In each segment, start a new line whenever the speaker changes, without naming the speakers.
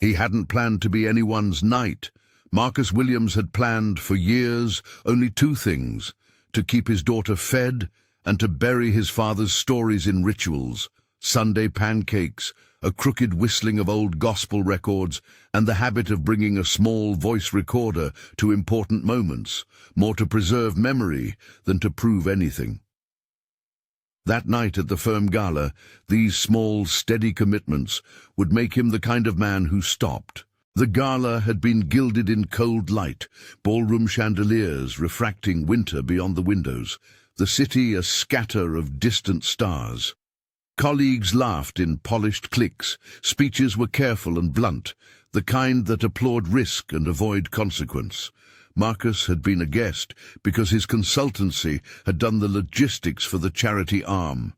He hadn't planned to be anyone's knight. Marcus Williams had planned for years only two things: to keep his daughter fed and to bury his father's stories in rituals, Sunday pancakes, a crooked whistling of old gospel records, and the habit of bringing a small voice recorder to important moments, more to preserve memory than to prove anything. That night at the firm gala, these small, steady commitments would make him the kind of man who stopped. The gala had been gilded in cold light, ballroom chandeliers refracting winter beyond the windows, the city a scatter of distant stars. Colleagues laughed in polished cliques, speeches were careful and blunt, the kind that applaud risk and avoid consequence. Marcus had been a guest because his consultancy had done the logistics for the charity arm.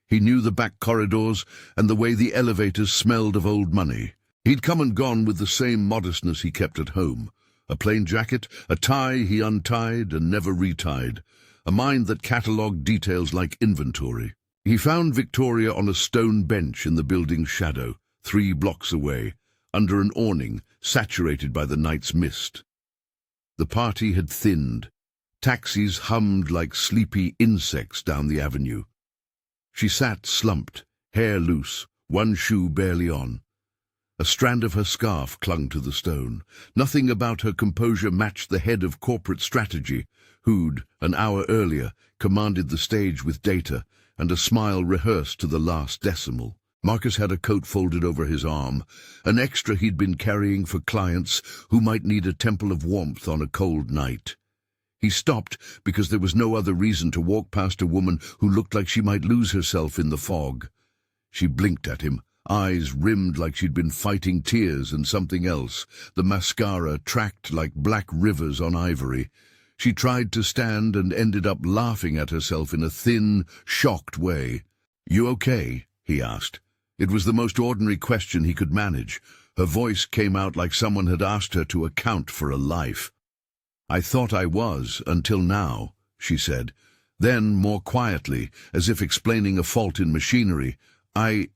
He knew the back corridors and the way the elevators smelled of old money. He'd come and gone with the same modestness he kept at home. A plain jacket, a tie he untied and never retied, a mind that catalogued details like inventory. He found Victoria on a stone bench in the building's shadow, 3 blocks away, under an awning saturated by the night's mist. The party had thinned. Taxis hummed like sleepy insects down the avenue. She sat slumped, hair loose, one shoe barely on. A strand of her scarf clung to the stone. Nothing about her composure matched the head of corporate strategy, who'd, an hour earlier, commanded the stage with data, and a smile rehearsed to the last decimal. Marcus had a coat folded over his arm, an extra he'd been carrying for clients who might need a temple of warmth on a cold night. He stopped because there was no other reason to walk past a woman who looked like she might lose herself in the fog. She blinked at him, eyes rimmed like she'd been fighting tears and something else, the mascara tracked like black rivers on ivory. She tried to stand and ended up laughing at herself in a thin, shocked way. "You okay?" he asked. It was the most ordinary question he could manage. Her voice came out like someone had asked her to account for a life. "I thought I was, until now," she said. Then, more quietly, as if explaining a fault in machinery, I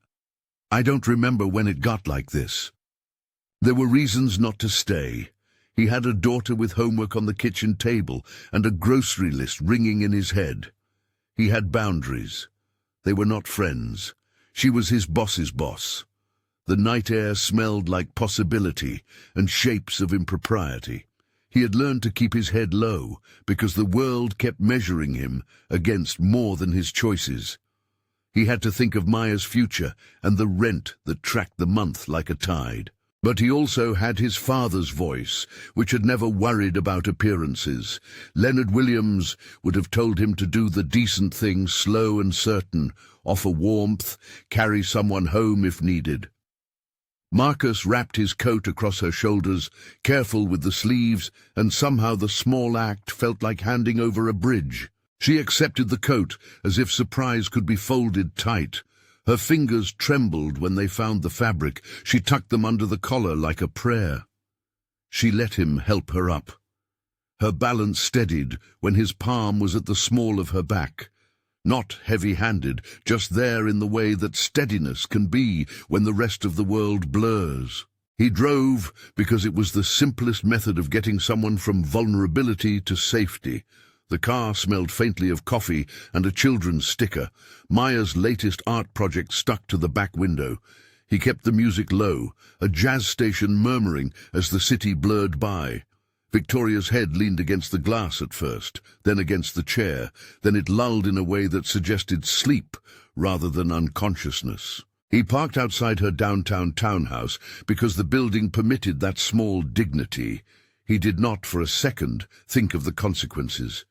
don't remember when it got like this." There were reasons not to stay. He had a daughter with homework on the kitchen table and a grocery list ringing in his head. He had boundaries. They were not friends. She was his boss's boss. The night air smelled like possibility and shapes of impropriety. He had learned to keep his head low because the world kept measuring him against more than his choices. He had to think of Maya's future and the rent that tracked the month like a tide. But he also had his father's voice, which had never worried about appearances. Leonard Williams would have told him to do the decent thing, slow and certain, offer warmth, carry someone home if needed. Marcus wrapped his coat across her shoulders, careful with the sleeves, and somehow the small act felt like handing over a bridge. She accepted the coat as if surprise could be folded tight. Her fingers trembled when they found the fabric. She tucked them under the collar like a prayer. She let him help her up. Her balance steadied when his palm was at the small of her back. Not heavy-handed, just there in the way that steadiness can be when the rest of the world blurs. He drove because it was the simplest method of getting someone from vulnerability to safety. The car smelled faintly of coffee and a children's sticker. Maya's latest art project stuck to the back window. He kept the music low, a jazz station murmuring as the city blurred by. Victoria's head leaned against the glass at first, then against the chair, then it lulled in a way that suggested sleep rather than unconsciousness. He parked outside her downtown townhouse because the building permitted that small dignity. He did not for a second think of the consequences.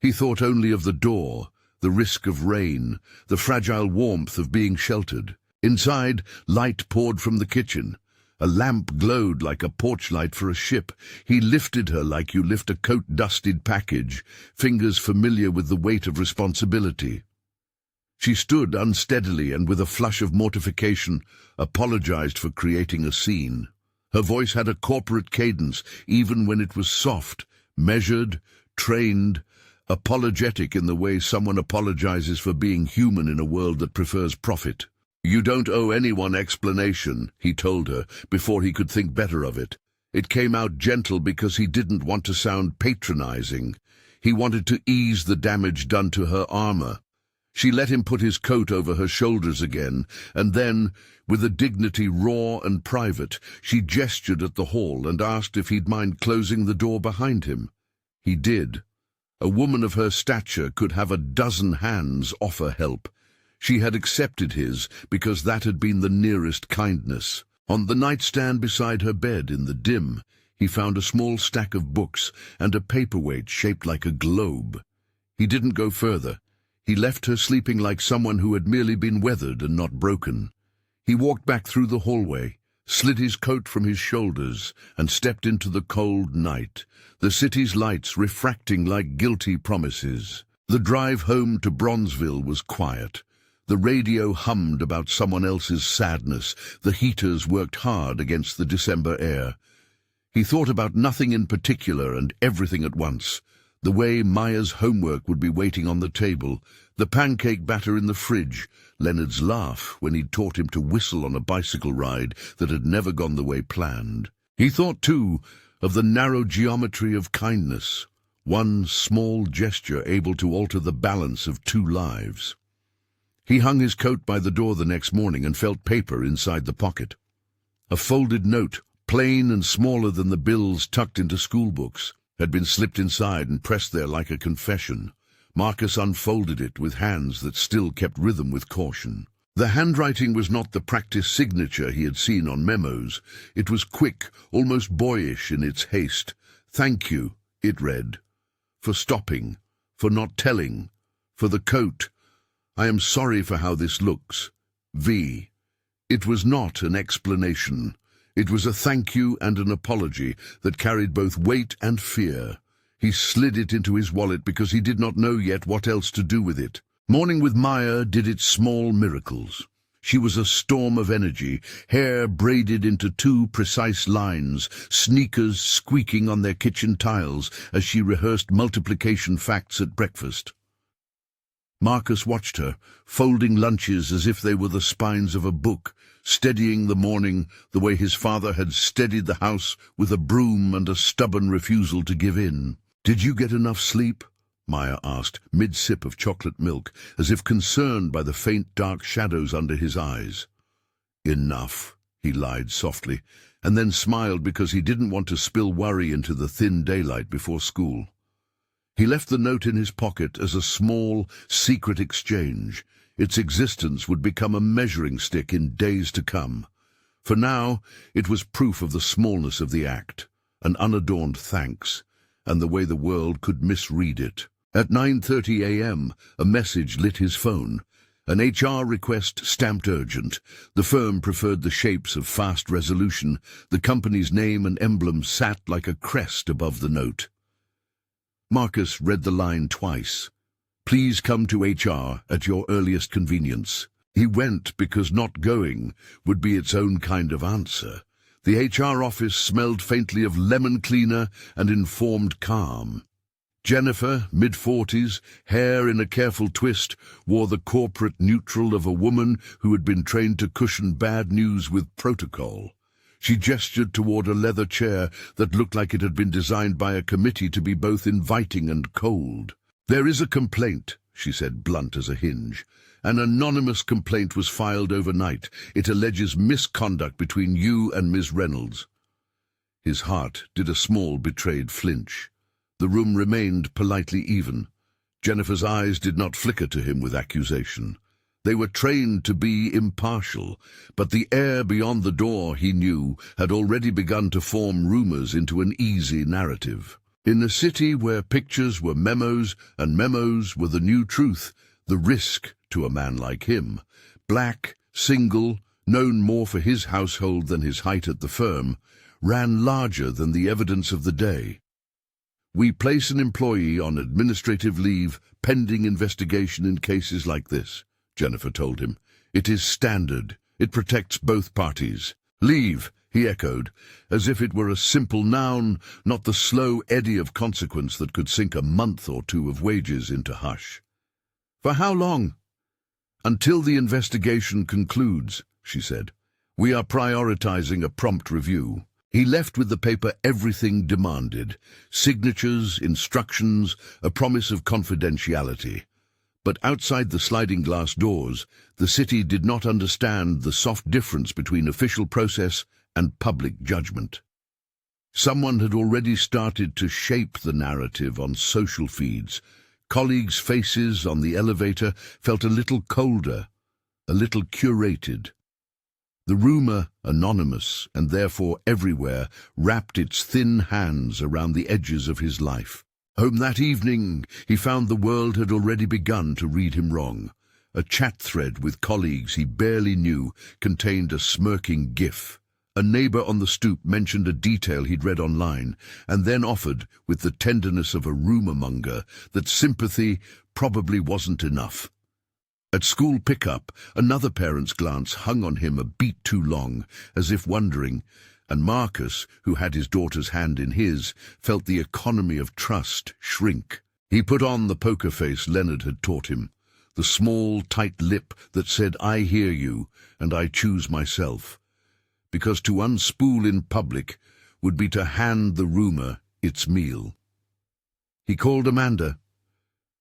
He thought only of the door, the risk of rain, the fragile warmth of being sheltered. Inside, light poured from the kitchen. A lamp glowed like a porch light for a ship. He lifted her like you lift a coat-dusted package, fingers familiar with the weight of responsibility. She stood unsteadily and with a flush of mortification apologized for creating a scene. Her voice had a corporate cadence, even when it was soft, measured, trained, apologetic in the way someone apologizes for being human in a world that prefers profit. "You don't owe anyone explanation," he told her, before he could think better of it. It came out gentle because he didn't want to sound patronizing. He wanted to ease the damage done to her armor. She let him put his coat over her shoulders again, and then, with a dignity raw and private, she gestured at the hall and asked if he'd mind closing the door behind him. He did. A woman of her stature could have a dozen hands offer help. She had accepted his because that had been the nearest kindness. On the nightstand beside her bed in the dim, he found a small stack of books and a paperweight shaped like a globe. He didn't go further. He left her sleeping like someone who had merely been weathered and not broken. He walked back through the hallway, slid his coat from his shoulders, and stepped into the cold night, the city's lights refracting like guilty promises. The drive home to Bronzeville was quiet. The radio hummed about someone else's sadness. The heaters worked hard against the December air. He thought about nothing in particular and everything at once. The way Maya's homework would be waiting on the table, the pancake batter in the fridge, Leonard's laugh when he'd taught him to whistle on a bicycle ride that had never gone the way planned. He thought, too, of the narrow geometry of kindness, one small gesture able to alter the balance of two lives. He hung his coat by the door the next morning and felt paper inside the pocket. A folded note, plain and smaller than the bills tucked into schoolbooks, had been slipped inside and pressed there like a confession. Marcus unfolded it with hands that still kept rhythm with caution. The handwriting was not the practiced signature he had seen on memos. It was quick, almost boyish in its haste. "Thank you," it read, "for stopping, for not telling, for the coat. I am sorry for how this looks. V." It was not an explanation. It was a thank you and an apology that carried both weight and fear. He slid it into his wallet because he did not know yet what else to do with it. Morning with Maya did its small miracles. She was a storm of energy, hair braided into two precise lines, sneakers squeaking on their kitchen tiles as she rehearsed multiplication facts at breakfast. Marcus watched her, folding lunches as if they were the spines of a book, steadying the morning the way his father had steadied the house with a broom and a stubborn refusal to give in. "Did you get enough sleep?" Maya asked, mid-sip of chocolate milk, as if concerned by the faint dark shadows under his eyes. "Enough," he lied softly, and then smiled because he didn't want to spill worry into the thin daylight before school. He left the note in his pocket as a small, secret exchange. Its existence would become a measuring stick in days to come. For now, it was proof of the smallness of the act, an unadorned thanks, and the way the world could misread it. At 9:30 a.m., a message lit his phone. An HR request stamped urgent. The firm preferred the shapes of fast resolution. The company's name and emblem sat like a crest above the note. Marcus read the line twice. "Please come to HR at your earliest convenience." He went because not going would be its own kind of answer. The HR office smelled faintly of lemon cleaner and informed calm. Jennifer, mid-40s, hair in a careful twist, wore the corporate neutral of a woman who had been trained to cushion bad news with protocol. She gestured toward a leather chair that looked like it had been designed by a committee to be both inviting and cold. "There is a complaint," she said, blunt as a hinge. "An anonymous complaint was filed overnight. It alleges misconduct between you and Ms. Reynolds." His heart did a small betrayed flinch. The room remained politely even. Jennifer's eyes did not flicker to him with accusation. They were trained to be impartial, but the air beyond the door, he knew, had already begun to form rumors into an easy narrative. In a city where pictures were memos and memos were the new truth, the risk to a man like him, black, single, known more for his household than his height at the firm, ran larger than the evidence of the day. "We place an employee on administrative leave pending investigation in cases like this," Jennifer told him. "It is standard. It protects both parties." "Leave," he echoed, as if it were a simple noun, not the slow eddy of consequence that could sink a month or two of wages into hush. "For how long?" "Until the investigation concludes," she said. "We are prioritizing a prompt review." He left with the paper everything demanded: signatures, instructions, a promise of confidentiality. But outside the sliding glass doors, the city did not understand the soft difference between official process and public judgment. Someone had already started to shape the narrative on social feeds. Colleagues' faces on the elevator felt a little colder, a little curated. The rumor, anonymous and therefore everywhere, wrapped its thin hands around the edges of his life. Home that evening, he found the world had already begun to read him wrong. A chat thread with colleagues he barely knew contained a smirking gif. A neighbor on the stoop mentioned a detail he'd read online, and then offered, with the tenderness of a rumor-monger, that sympathy probably wasn't enough. At school pickup, another parent's glance hung on him a beat too long, as if wondering, and Marcus, who had his daughter's hand in his, felt the economy of trust shrink. He put on the poker face Leonard had taught him, the small, tight lip that said, "I hear you, and I choose myself." Because to unspool in public would be to hand the rumor its meal. He called Amanda.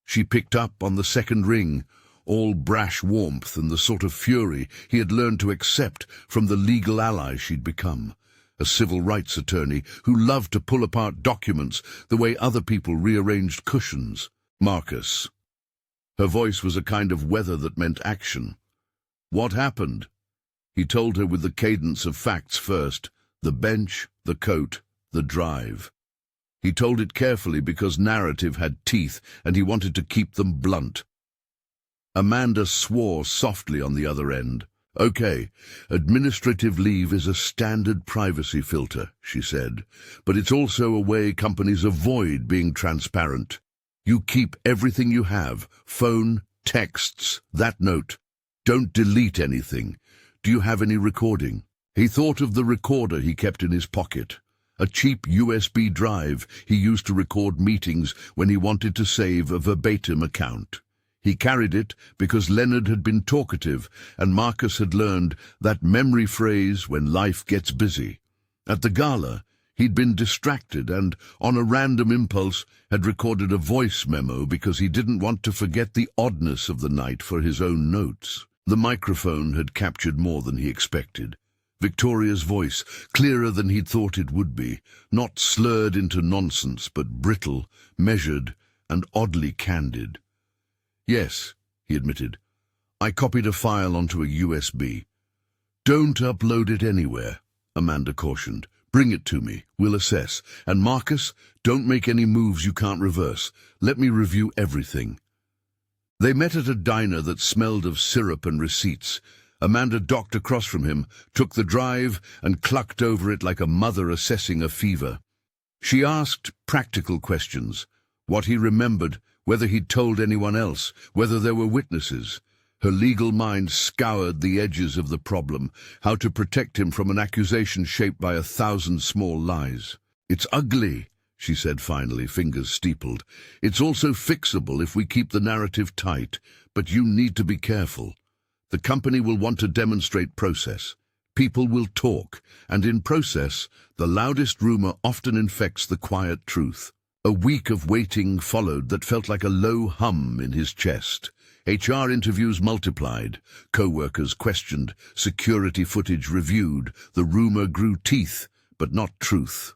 She picked up on the second ring, all brash warmth and the sort of fury he had learned to accept from the legal ally she'd become, a civil rights attorney who loved to pull apart documents the way other people rearranged cushions. "Marcus." Her voice was a kind of weather that meant action. "What happened?" He told her with the cadence of facts first: the bench, the coat, the drive. He told it carefully because narrative had teeth and he wanted to keep them blunt. Amanda swore softly on the other end. "Okay, administrative leave is a standard privacy filter," she said, "but it's also a way companies avoid being transparent. You keep everything you have, phone, texts, that note. Don't delete anything. Do you have any recording?" He thought of the recorder he kept in his pocket, a cheap USB drive he used to record meetings when he wanted to save a verbatim account. He carried it because Leonard had been talkative and Marcus had learned that memory phrase when life gets busy. At the Gala, he'd been distracted and, on a random impulse, had recorded a voice memo because he didn't want to forget the oddness of the night for his own notes. The microphone had captured more than he expected. Victoria's voice, clearer than he'd thought it would be, not slurred into nonsense, but brittle, measured, and oddly candid. "Yes," he admitted. "I copied a file onto a USB." "Don't upload it anywhere," Amanda cautioned. "Bring it to me. We'll assess. And Marcus, don't make any moves you can't reverse. Let me review everything." They met at a diner that smelled of syrup and receipts. Amanda docked across from him, took the drive, and clucked over it like a mother assessing a fever. She asked practical questions: what he remembered, whether he'd told anyone else, whether there were witnesses. Her legal mind scoured the edges of the problem, how to protect him from an accusation shaped by 1,000 small lies. "It's ugly," she said finally, fingers steepled. "It's also fixable if we keep the narrative tight, but you need to be careful. The company will want to demonstrate process. People will talk, and in process, the loudest rumor often infects the quiet truth." A week of waiting followed that felt like a low hum in his chest. HR interviews multiplied, co-workers questioned, security footage reviewed. The rumor grew teeth, but not truth.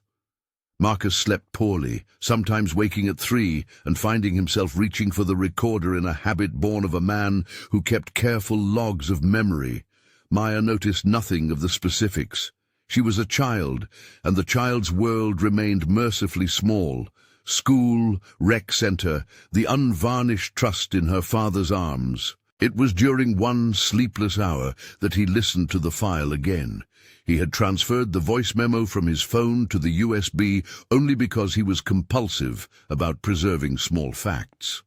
Marcus slept poorly, sometimes waking at 3 and finding himself reaching for the recorder in a habit born of a man who kept careful logs of memory. Maya noticed nothing of the specifics. She was a child, and the child's world remained mercifully small. School, rec center, the unvarnished trust in her father's arms. It was during one sleepless hour that he listened to the file again. He had transferred the voice memo from his phone to the USB only because he was compulsive about preserving small facts.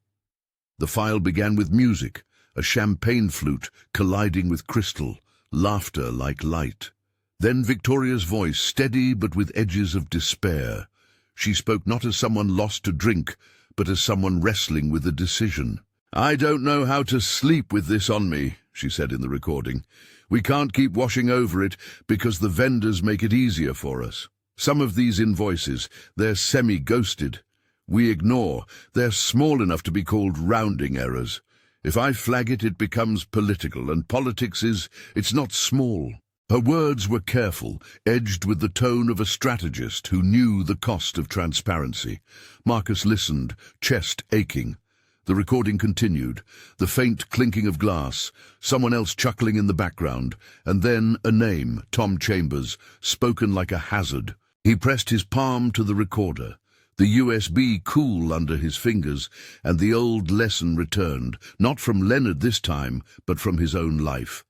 The file began with music, a champagne flute colliding with crystal, laughter like light. Then Victoria's voice, steady but with edges of despair. She spoke not as someone lost to drink, but as someone wrestling with a decision. "I don't know how to sleep with this on me," she said in the recording. "We can't keep washing over it because the vendors make it easier for us. Some of these invoices, they're semi-ghosted. We ignore. They're small enough to be called rounding errors. If I flag it, it becomes political, and politics it's not small." Her words were careful, edged with the tone of a strategist who knew the cost of transparency. Marcus listened, chest aching. The recording continued, the faint clinking of glass, someone else chuckling in the background, and then a name, Tom Chambers, spoken like a hazard. He pressed his palm to the recorder, the USB cool under his fingers, and the old lesson returned, not from Leonard this time, but from his own life.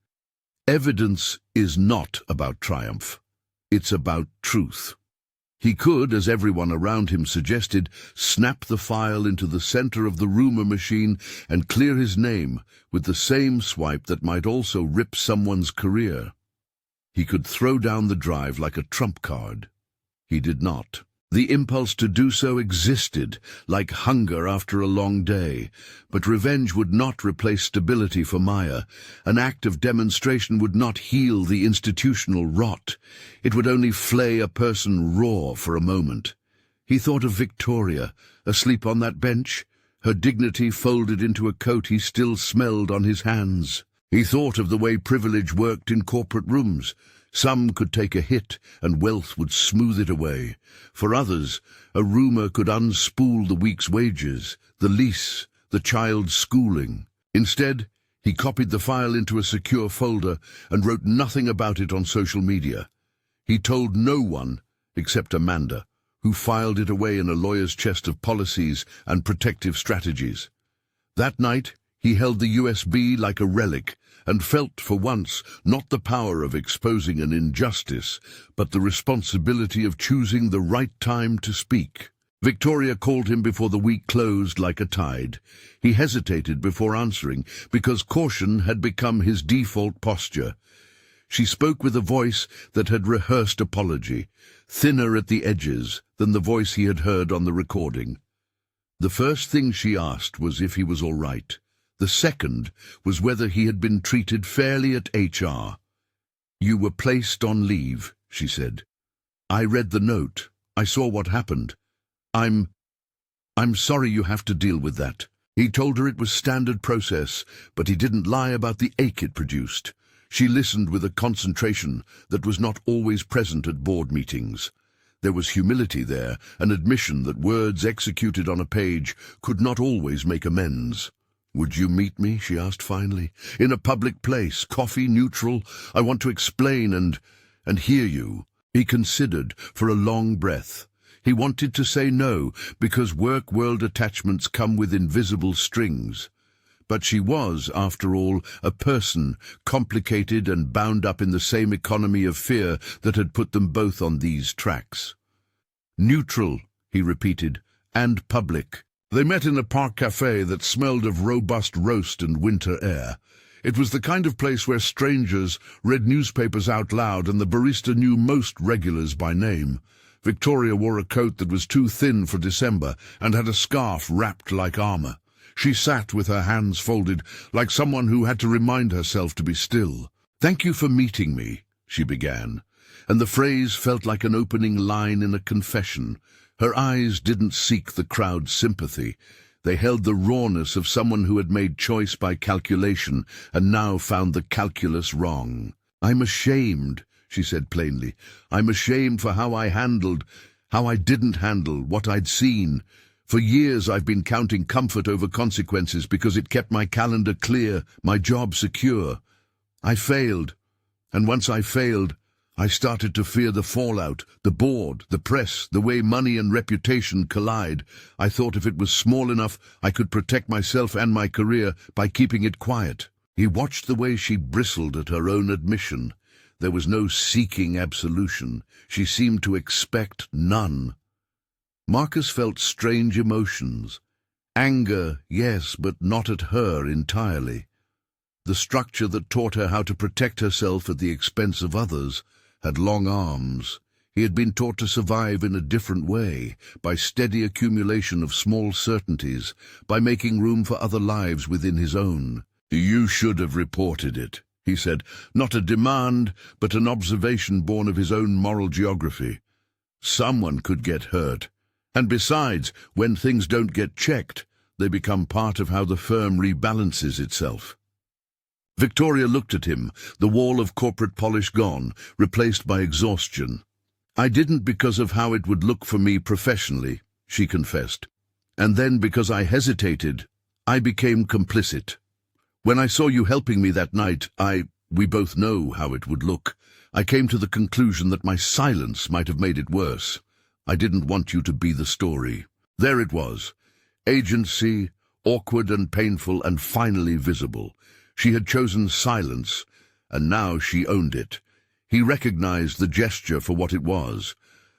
Evidence is not about triumph. It's about truth. He could, as everyone around him suggested, snap the file into the center of the rumor machine and clear his name with the same swipe that might also rip someone's career. He could throw down the drive like a trump card. He did not. The impulse to do so existed, like hunger after a long day, but revenge would not replace stability for Maya. An act of demonstration would not heal the institutional rot. It would only flay a person raw for a moment. He thought of Victoria, asleep on that bench, her dignity folded into a coat he still smelled on his hands. He thought of the way privilege worked in corporate rooms. Some could take a hit, and wealth would smooth it away. For others, a rumor could unspool the week's wages, the lease, the child's schooling. Instead, he copied the file into a secure folder and wrote nothing about it on social media. He told no one except Amanda, who filed it away in a lawyer's chest of policies and protective strategies. That night, he held the USB like a relic, and felt for once not the power of exposing an injustice, but the responsibility of choosing the right time to speak. Victoria called him before the week closed like a tide. He hesitated before answering, because caution had become his default posture. She spoke with a voice that had rehearsed apology, thinner at the edges than the voice he had heard on the recording. The first thing she asked was if he was all right. The second was whether he had been treated fairly at HR. "You were placed on leave," she said. "I read the note. I saw what happened. I'm sorry you have to deal with that." He told her it was standard process, but he didn't lie about the ache it produced. She listened with a concentration that was not always present at board meetings. There was humility there, an admission that words executed on a page could not always make amends. "Would you meet me?" she asked finally. "In a public place, coffee, neutral. I want to explain and hear you." He considered for a long breath. He wanted to say no, because work-world attachments come with invisible strings. But she was, after all, a person, complicated and bound up in the same economy of fear that had put them both on these tracks. "Neutral," he repeated, "and public." They met in a park cafe that smelled of robust roast and winter air. It was the kind of place where strangers read newspapers out loud and the barista knew most regulars by name. Victoria wore a coat that was too thin for December and had a scarf wrapped like armor. She sat with her hands folded, like someone who had to remind herself to be still. "Thank you for meeting me," she began, and the phrase felt like an opening line in a confession. Her eyes didn't seek the crowd's sympathy. They held the rawness of someone who had made choice by calculation and now found the calculus wrong. "I'm ashamed," she said plainly. "I'm ashamed for how I didn't handle what I'd seen. For years I've been counting comfort over consequences because it kept my calendar clear, my job secure. I failed, and once I failed, I started to fear the fallout, the board, the press, the way money and reputation collide. I thought if it was small enough, I could protect myself and my career by keeping it quiet." He watched the way she bristled at her own admission. There was no seeking absolution. She seemed to expect none. Marcus felt strange emotions. Anger, yes, but not at her entirely. The structure that taught her how to protect herself at the expense of others had long arms. He had been taught to survive in a different way, by steady accumulation of small certainties, by making room for other lives within his own. "You should have reported it," he said, not a demand, but an observation born of his own moral geography. Someone could get hurt. And besides, when things don't get checked, they become part of how the firm rebalances itself. Victoria looked at him, the wall of corporate polish gone, replaced by exhaustion. "I didn't because of how it would look for me professionally," she confessed. "And then because I hesitated, I became complicit. When I saw you helping me that night, we both know how it would look. I came to the conclusion that my silence might have made it worse. I didn't want you to be the story." There it was. Agency, awkward and painful and finally visible. She had chosen silence, and now she owned it. He recognized the gesture for what it was,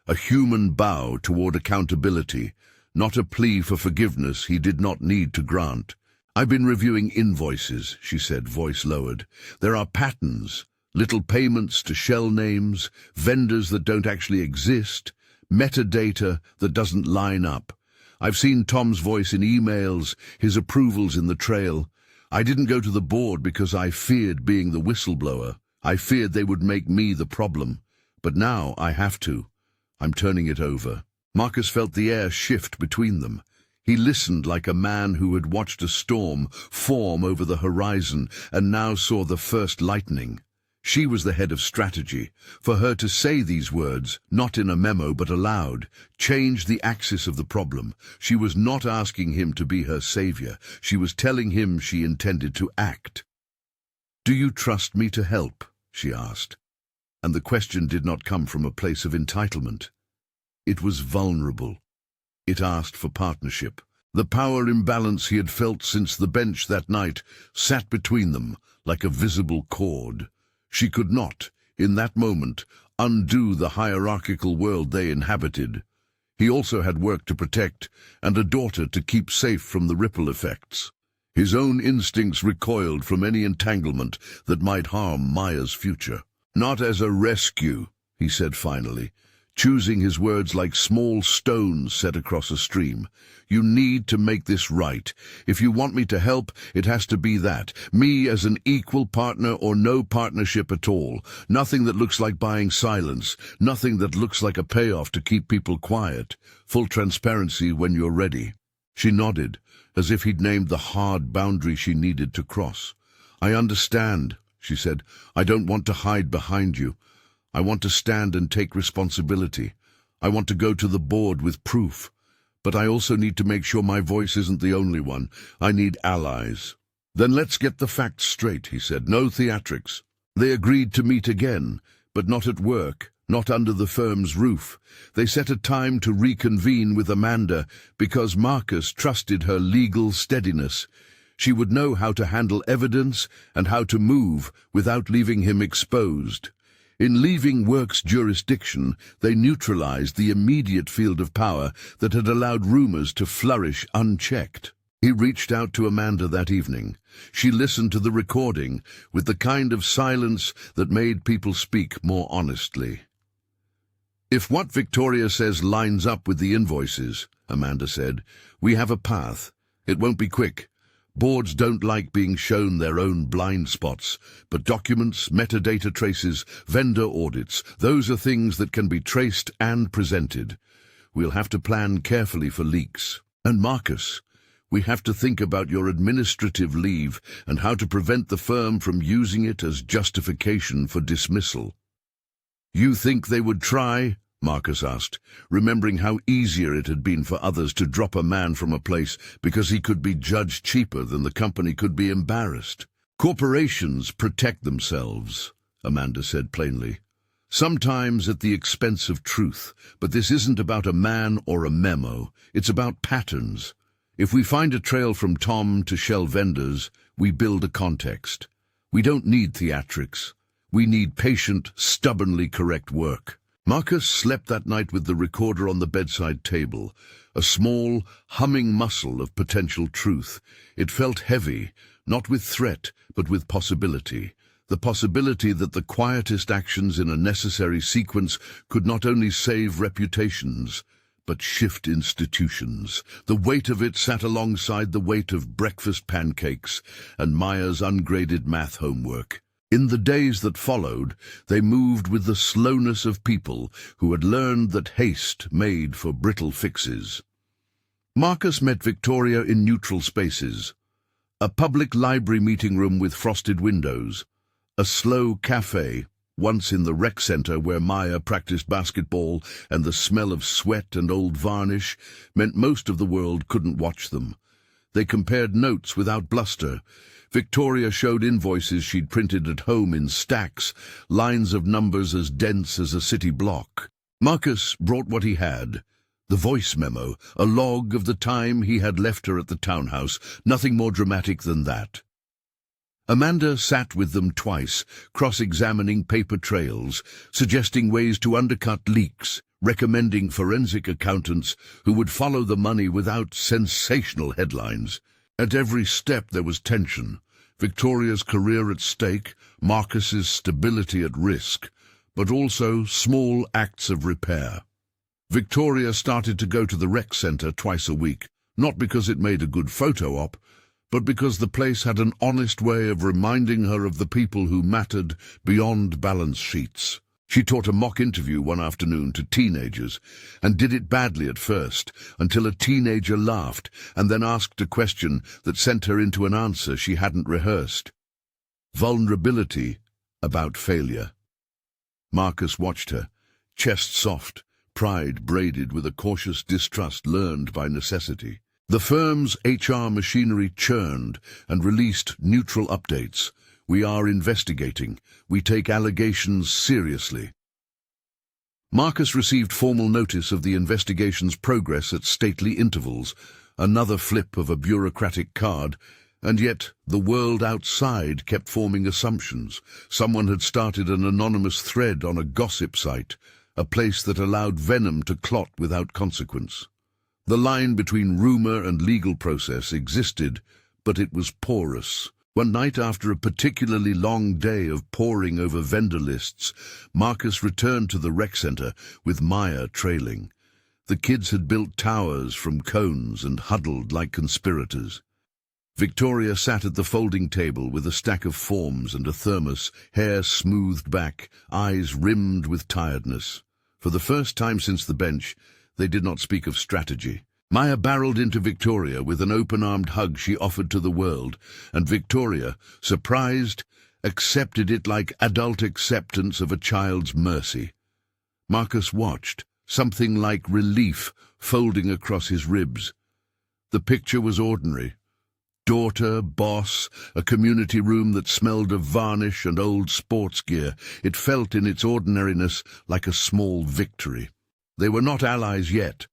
a human bow toward accountability, not a plea for forgiveness he did not need to grant. "I've been reviewing invoices," she said, voice lowered. "There are patterns, little payments to shell names, vendors that don't actually exist, metadata that doesn't line up. I've seen Tom's voice in emails, his approvals in the trail. I didn't go to the board because I feared being the whistleblower. I feared they would make me the problem. But now I have to. I'm turning it over." Marcus felt the air shift between them. He listened like a man who had watched a storm form over the horizon and now saw the first lightning. She was the head of strategy. For her to say these words, not in a memo but aloud, changed the axis of the problem. She was not asking him to be her savior. She was telling him she intended to act. "Do you trust me to help?" she asked. And the question did not come from a place of entitlement. It was vulnerable. It asked for partnership. The power imbalance he had felt since the bench that night sat between them like a visible cord. She could not, in that moment, undo the hierarchical world they inhabited. He also had work to protect and a daughter to keep safe from the ripple effects. His own instincts recoiled from any entanglement that might harm Maya's future. "Not as a rescue," he said finally, choosing his words like small stones set across a stream. "You need to make this right. If you want me to help, it has to be that. Me as an equal partner or no partnership at all. Nothing that looks like buying silence. Nothing that looks like a payoff to keep people quiet. Full transparency when you're ready." She nodded, as if he'd named the hard boundary she needed to cross. "I understand," she said. "I don't want to hide behind you. I want to stand and take responsibility. I want to go to the board with proof. But I also need to make sure my voice isn't the only one. I need allies." "Then let's get the facts straight," he said. "No theatrics." They agreed to meet again, but not at work, not under the firm's roof. They set a time to reconvene with Amanda because Marcus trusted her legal steadiness. She would know how to handle evidence and how to move without leaving him exposed. In leaving work's jurisdiction, they neutralized the immediate field of power that had allowed rumors to flourish unchecked. He reached out to Amanda that evening. She listened to the recording with the kind of silence that made people speak more honestly. "If what Victoria says lines up with the invoices," Amanda said, "we have a path. It won't be quick. Boards don't like being shown their own blind spots, but documents, metadata traces, vendor audits, those are things that can be traced and presented. We'll have to plan carefully for leaks. And Marcus, we have to think about your administrative leave and how to prevent the firm from using it as justification for dismissal." "You think they would try?" Marcus asked, remembering how easier it had been for others to drop a man from a place because he could be judged cheaper than the company could be embarrassed. "Corporations protect themselves," Amanda said plainly. "Sometimes at the expense of truth, but this isn't about a man or a memo. It's about patterns. If we find a trail from Tom to shell vendors, we build a context. We don't need theatrics. We need patient, stubbornly correct work." Marcus slept that night with the recorder on the bedside table, a small, humming muscle of potential truth. It felt heavy, not with threat, but with possibility. The possibility that the quietest actions in a necessary sequence could not only save reputations, but shift institutions. The weight of it sat alongside the weight of breakfast pancakes and Maya's ungraded math homework. In the days that followed, they moved with the slowness of people who had learned that haste made for brittle fixes. Marcus met Victoria in neutral spaces. A public library meeting room with frosted windows. A slow cafe, once in the rec center where Maya practiced basketball and the smell of sweat and old varnish meant most of the world couldn't watch them. They compared notes without bluster. Victoria showed invoices she'd printed at home in stacks, lines of numbers as dense as a city block. Marcus brought what he had. The voice memo, a log of the time he had left her at the townhouse, nothing more dramatic than that. Amanda sat with them twice, cross-examining paper trails, suggesting ways to undercut leaks, recommending forensic accountants who would follow the money without sensational headlines. At every step there was tension. Victoria's career at stake, Marcus's stability at risk, but also small acts of repair. Victoria started to go to the rec center twice a week, not because it made a good photo op, but because the place had an honest way of reminding her of the people who mattered beyond balance sheets. She taught a mock interview one afternoon to teenagers, and did it badly at first, until a teenager laughed and then asked a question that sent her into an answer she hadn't rehearsed. Vulnerability about failure. Marcus watched her, chest soft, pride braided with a cautious distrust learned by necessity. The firm's HR machinery churned and released neutral updates. We are investigating. We take allegations seriously. Marcus received formal notice of the investigation's progress at stately intervals, another flip of a bureaucratic card, and yet the world outside kept forming assumptions. Someone had started an anonymous thread on a gossip site, a place that allowed venom to clot without consequence. The line between rumor and legal process existed, but it was porous. One night after a particularly long day of poring over vendor lists, Marcus returned to the rec center with Maya trailing. The kids had built towers from cones and huddled like conspirators. Victoria sat at the folding table with a stack of forms and a thermos, hair smoothed back, eyes rimmed with tiredness. For the first time since the bench, they did not speak of strategy. Maya barreled into Victoria with an open-armed hug she offered to the world, and Victoria, surprised, accepted it like adult acceptance of a child's mercy. Marcus watched, something like relief folding across his ribs. The picture was ordinary. Daughter, boss, a community room that smelled of varnish and old sports gear. It felt in its ordinariness like a small victory. They were not allies yet.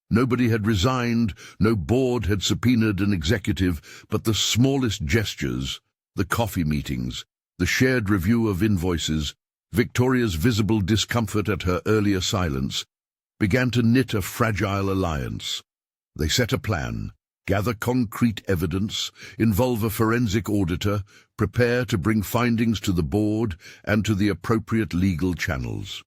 Nobody had resigned, no board had subpoenaed an executive, but the smallest gestures, the coffee meetings, the shared review of invoices, Victoria's visible discomfort at her earlier silence, began to knit a fragile alliance. They set a plan, gather concrete evidence, involve a forensic auditor, prepare to bring findings to the board and to the appropriate legal channels.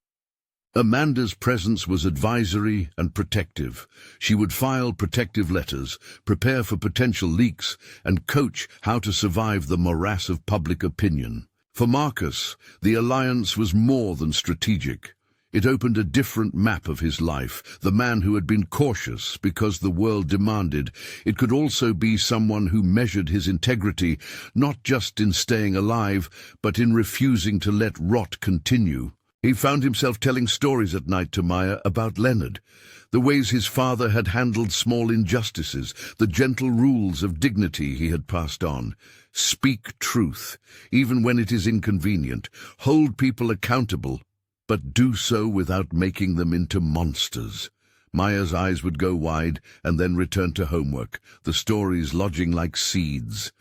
Amanda's presence was advisory and protective. She would file protective letters, prepare for potential leaks, and coach how to survive the morass of public opinion. For Marcus, the alliance was more than strategic. It opened a different map of his life, the man who had been cautious because the world demanded. It could also be someone who measured his integrity, not just in staying alive, but in refusing to let rot continue. He found himself telling stories at night to Maya about Leonard, the ways his father had handled small injustices, the gentle rules of dignity he had passed on. Speak truth, even when it is inconvenient. Hold people accountable, but do so without making them into monsters. Maya's eyes would go wide and then return to homework, the stories lodging like seeds.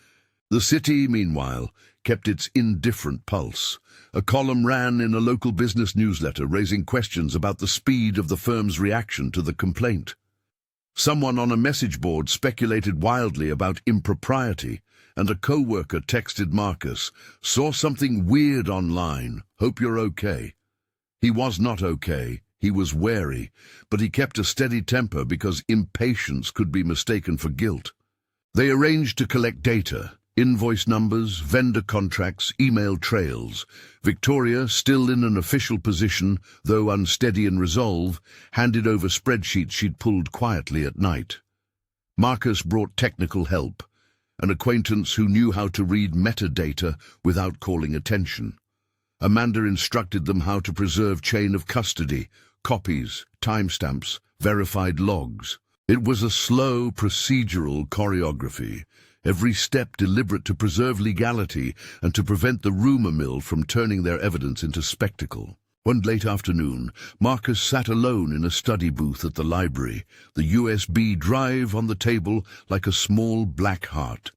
The city, meanwhile, kept its indifferent pulse. A column ran in a local business newsletter raising questions about the speed of the firm's reaction to the complaint. Someone on a message board speculated wildly about impropriety, and a co-worker texted Marcus, "Saw something weird online. Hope you're okay." He was not okay. He was wary, but he kept a steady temper because impatience could be mistaken for guilt. They arranged to collect data, invoice numbers, vendor contracts, email trails. Victoria, still in an official position, though unsteady in resolve, handed over spreadsheets she'd pulled quietly at night. Marcus brought technical help, an acquaintance who knew how to read metadata without calling attention. Amanda instructed them how to preserve chain of custody, copies, timestamps, verified logs. It was a slow, procedural choreography, every step deliberate to preserve legality and to prevent the rumor mill from turning their evidence into spectacle. One late afternoon, Marcus sat alone in a study booth at the library, the USB drive on the table like a small black heart.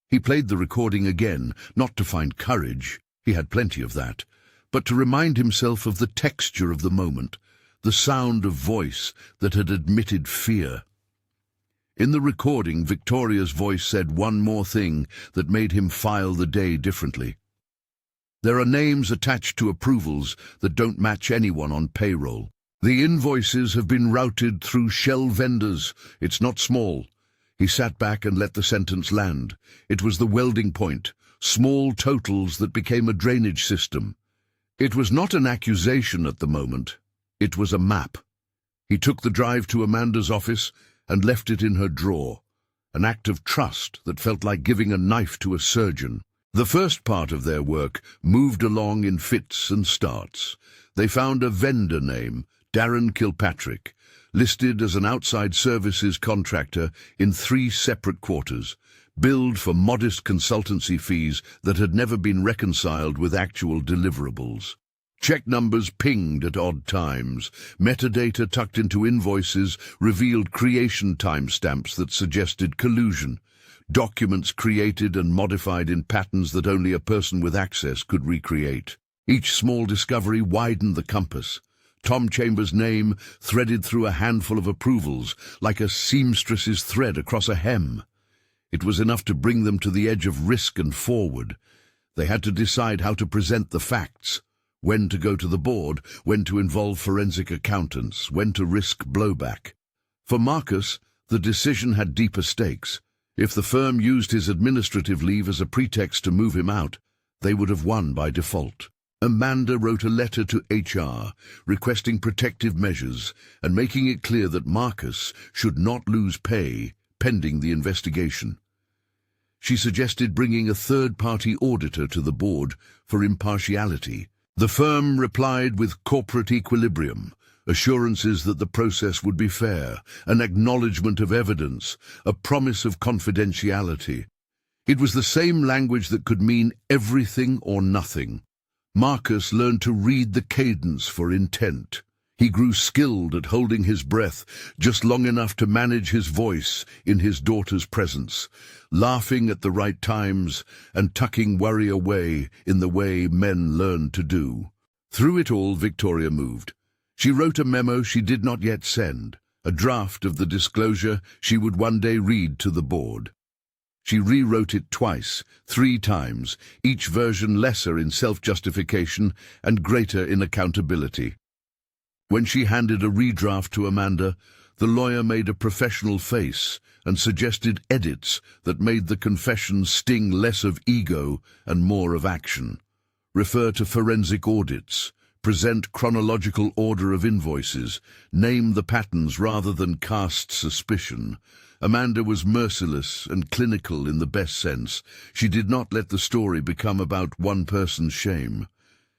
He played the recording again, not to find courage, he had plenty of that, but to remind himself of the texture of the moment, the sound of voice that had admitted fear. In the recording, Victoria's voice said one more thing that made him file the day differently. "There are names attached to approvals that don't match anyone on payroll. The invoices have been routed through shell vendors. It's not small." He sat back and let the sentence land. It was the welding point, small totals that became a drainage system. It was not an accusation at the moment. It was a map. He took the drive to Amanda's office and left it in her drawer, an act of trust that felt like giving a knife to a surgeon. The first part of their work moved along in fits and starts. They found a vendor name, Darren Kilpatrick, listed as an outside services contractor in 3 separate quarters, billed for modest consultancy fees that had never been reconciled with actual deliverables. Check numbers pinged at odd times. Metadata tucked into invoices revealed creation timestamps that suggested collusion. Documents created and modified in patterns that only a person with access could recreate. Each small discovery widened the compass. Tom Chambers' name threaded through a handful of approvals, like a seamstress's thread across a hem. It was enough to bring them to the edge of risk and forward. They had to decide how to present the facts, when to go to the board, when to involve forensic accountants, when to risk blowback. For Marcus, the decision had deeper stakes. If the firm used his administrative leave as a pretext to move him out, they would have won by default. Amanda wrote a letter to HR, requesting protective measures and making it clear that Marcus should not lose pay pending the investigation. She suggested bringing a third-party auditor to the board for impartiality. The firm replied with corporate equilibrium, assurances that the process would be fair, an acknowledgement of evidence, a promise of confidentiality. It was the same language that could mean everything or nothing. Marcus learned to read the cadence for intent. He grew skilled at holding his breath just long enough to manage his voice in his daughter's presence, laughing at the right times and tucking worry away in the way men learn to do. Through it all, Victoria moved. She wrote a memo she did not yet send, a draft of the disclosure she would one day read to the board. She rewrote it twice, 3 times, each version lesser in self-justification and greater in accountability. When she handed a redraft to Amanda, the lawyer made a professional face and suggested edits that made the confession sting less of ego and more of action. Refer to forensic audits, present chronological order of invoices, name the patterns rather than cast suspicion. Amanda was merciless and clinical in the best sense. She did not let the story become about one person's shame.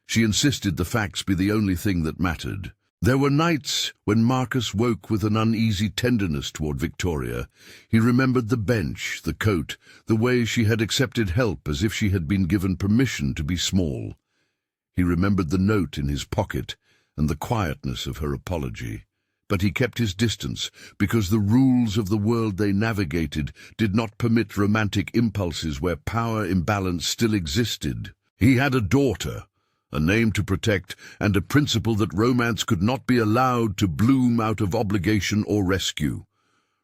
She insisted the facts be the only thing that mattered. There were nights when Marcus woke with an uneasy tenderness toward Victoria. He remembered the bench, the coat, the way she had accepted help as if she had been given permission to be small. He remembered the note in his pocket and the quietness of her apology. But he kept his distance because the rules of the world they navigated did not permit romantic impulses where power imbalance still existed. He had a daughter, a name to protect, and a principle that romance could not be allowed to bloom out of obligation or rescue.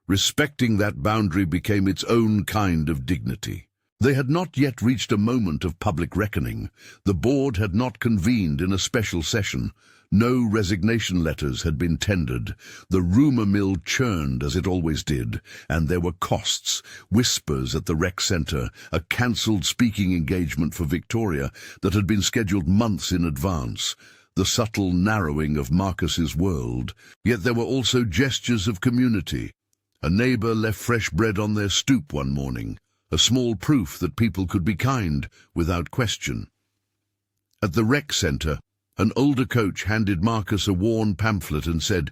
Respecting that boundary became its own kind of dignity. They had not yet reached a moment of public reckoning. The board had not convened in a special session. No resignation letters had been tendered. The rumour mill churned as it always did, and there were costs, whispers at the rec centre, a cancelled speaking engagement for Victoria that had been scheduled months in advance, the subtle narrowing of Marcus's world. Yet there were also gestures of community. A neighbour left fresh bread on their stoop one morning, a small proof that people could be kind without question. At the rec centre, an older coach handed Marcus a worn pamphlet and said,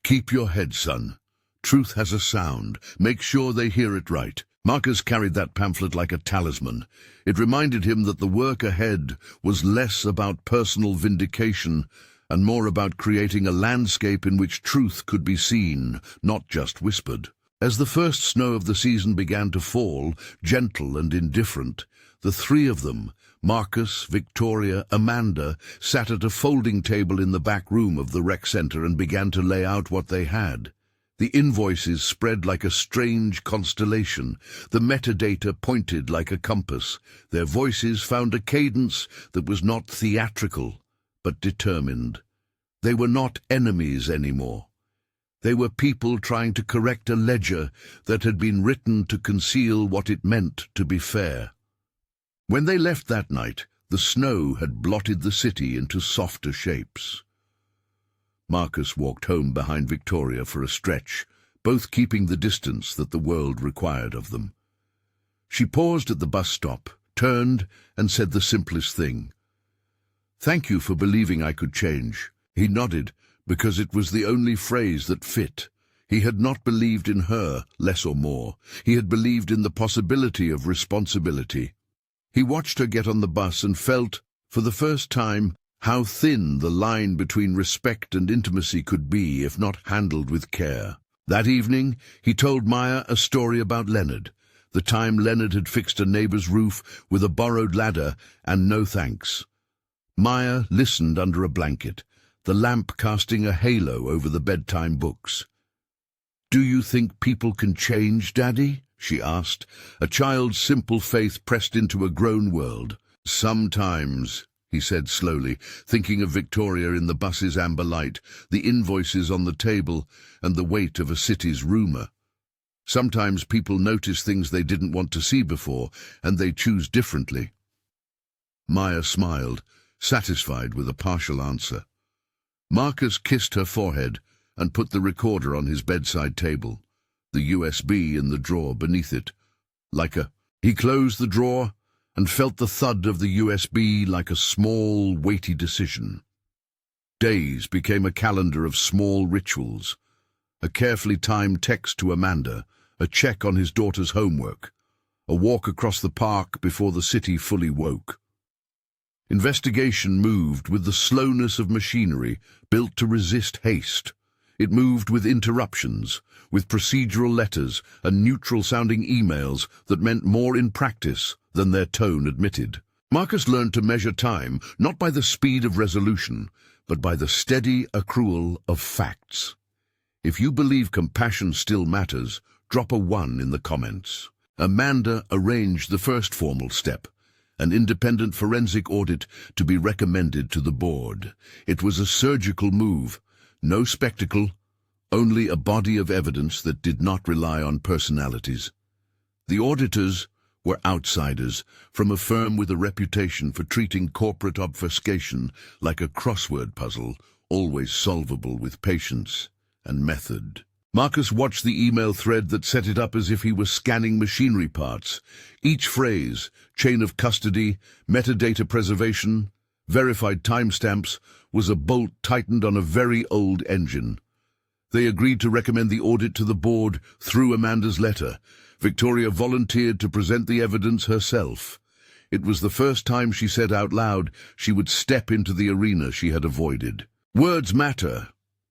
"Keep your head, son. Truth has a sound. Make sure they hear it right." Marcus carried that pamphlet like a talisman. It reminded him that the work ahead was less about personal vindication and more about creating a landscape in which truth could be seen, not just whispered. As the first snow of the season began to fall, gentle and indifferent, the three of them, Marcus, Victoria, Amanda, sat at a folding table in the back room of the rec centre and began to lay out what they had. The invoices spread like a strange constellation. The metadata pointed like a compass. Their voices found a cadence that was not theatrical, but determined. They were not enemies anymore. They were people trying to correct a ledger that had been written to conceal what it meant to be fair. When they left that night, the snow had blotted the city into softer shapes. Marcus walked home behind Victoria for a stretch, both keeping the distance that the world required of them. She paused at the bus stop, turned, and said the simplest thing. "Thank you for believing I could change." He nodded, because it was the only phrase that fit. He had not believed in her, less or more. He had believed in the possibility of responsibility. He watched her get on the bus and felt, for the first time, how thin the line between respect and intimacy could be if not handled with care. That evening, he told Maya a story about Leonard, the time Leonard had fixed a neighbour's roof with a borrowed ladder and no thanks. Maya listened under a blanket, the lamp casting a halo over the bedtime books. "Do you think people can change, Daddy?" she asked, a child's simple faith pressed into a grown world. "Sometimes," he said slowly, thinking of Victoria in the bus's amber light, the invoices on the table, and the weight of a city's rumour. "Sometimes people notice things they didn't want to see before, and they choose differently." Maya smiled, satisfied with a partial answer. Marcus kissed her forehead and put the recorder on his bedside table, the USB in the drawer beneath it. He closed the drawer and felt the thud of the USB like a small, weighty decision. Days became a calendar of small rituals, a carefully timed text to Amanda, a check on his daughter's homework, a walk across the park before the city fully woke. Investigation moved with the slowness of machinery built to resist haste. It moved with interruptions, with procedural letters and neutral-sounding emails that meant more in practice than their tone admitted. Marcus learned to measure time not by the speed of resolution, but by the steady accrual of facts. If you believe compassion still matters, drop a 1 in the comments. Amanda arranged the first formal step, an independent forensic audit to be recommended to the board. It was a surgical move, no spectacle, only a body of evidence that did not rely on personalities. The auditors were outsiders from a firm with a reputation for treating corporate obfuscation like a crossword puzzle, always solvable with patience and method. Marcus watched the email thread that set it up as if he was scanning machinery parts. Each phrase, chain of custody, metadata preservation, verified timestamps, was a bolt tightened on a very old engine. They agreed to recommend the audit to the board through Amanda's letter. Victoria volunteered to present the evidence herself. It was the first time she said out loud she would step into the arena she had avoided. "Words matter,"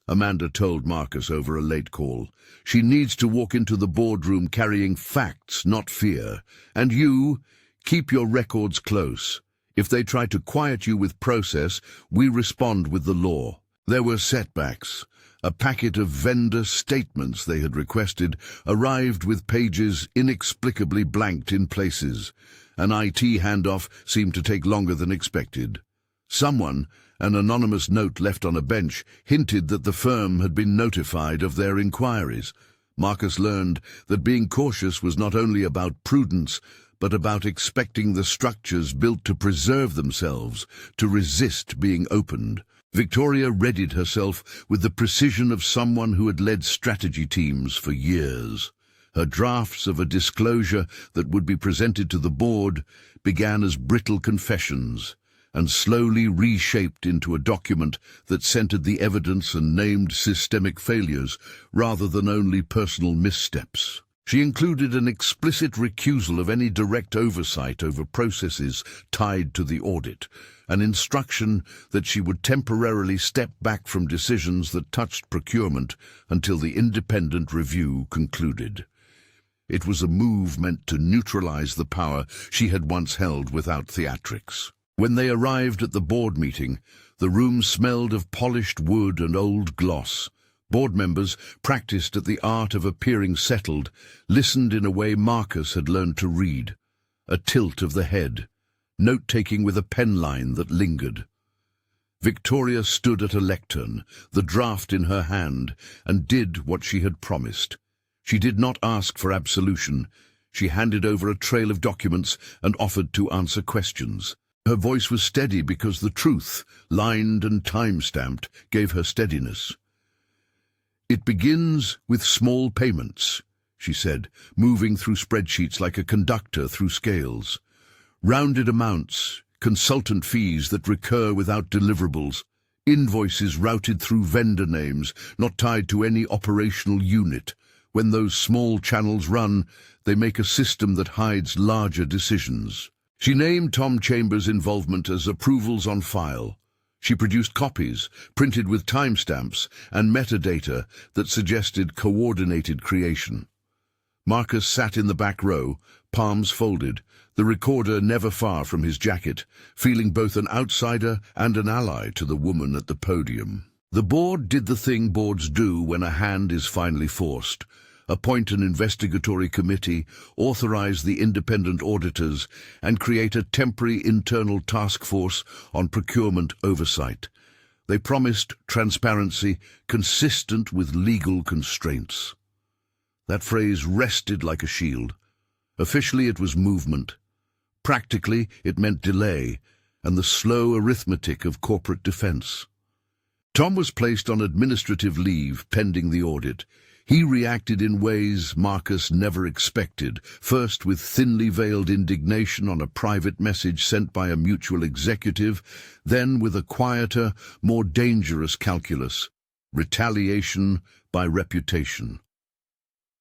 Amanda told Marcus over a late call. "She needs to walk into the boardroom carrying facts, not fear. And you, keep your records close. If they try to quiet you with process, we respond with the law." There were setbacks. A packet of vendor statements they had requested arrived with pages inexplicably blanked in places. An IT handoff seemed to take longer than expected. Someone, an anonymous note left on a bench, hinted that the firm had been notified of their inquiries. Marcus learned that being cautious was not only about prudence, but about expecting the structures built to preserve themselves, to resist being opened. Victoria readied herself with the precision of someone who had led strategy teams for years. Her drafts of a disclosure that would be presented to the board began as brittle confessions, and slowly reshaped into a document that centered the evidence and named systemic failures rather than only personal missteps. She included an explicit recusal of any direct oversight over processes tied to the audit, an instruction that she would temporarily step back from decisions that touched procurement until the independent review concluded. It was a move meant to neutralize the power she had once held without theatrics. When they arrived at the board meeting, the room smelled of polished wood and old gloss. Board members, practiced at the art of appearing settled, listened in a way Marcus had learned to read, a tilt of the head, note-taking with a pen line that lingered. Victoria stood at a lectern, the draft in her hand, and did what she had promised. She did not ask for absolution. She handed over a trail of documents and offered to answer questions. Her voice was steady because the truth, lined and time-stamped, gave her steadiness. "It begins with small payments," she said, moving through spreadsheets like a conductor through scales. "Rounded amounts, consultant fees that recur without deliverables, invoices routed through vendor names, not tied to any operational unit. When those small channels run, they make a system that hides larger decisions." She named Tom Chambers' involvement as approvals on file. She produced copies, printed with timestamps and metadata that suggested coordinated creation. Marcus sat in the back row, palms folded, the recorder never far from his jacket, feeling both an outsider and an ally to the woman at the podium. The board did the thing boards do when a hand is finally forced. Appoint an investigatory committee, authorize the independent auditors, and create a temporary internal task force on procurement oversight. They promised transparency consistent with legal constraints. That phrase rested like a shield. Officially, it was movement. Practically, it meant delay and the slow arithmetic of corporate defense. Tom was placed on administrative leave pending the audit. He reacted in ways Marcus never expected, first with thinly veiled indignation on a private message sent by a mutual executive, then with a quieter, more dangerous calculus: retaliation by reputation.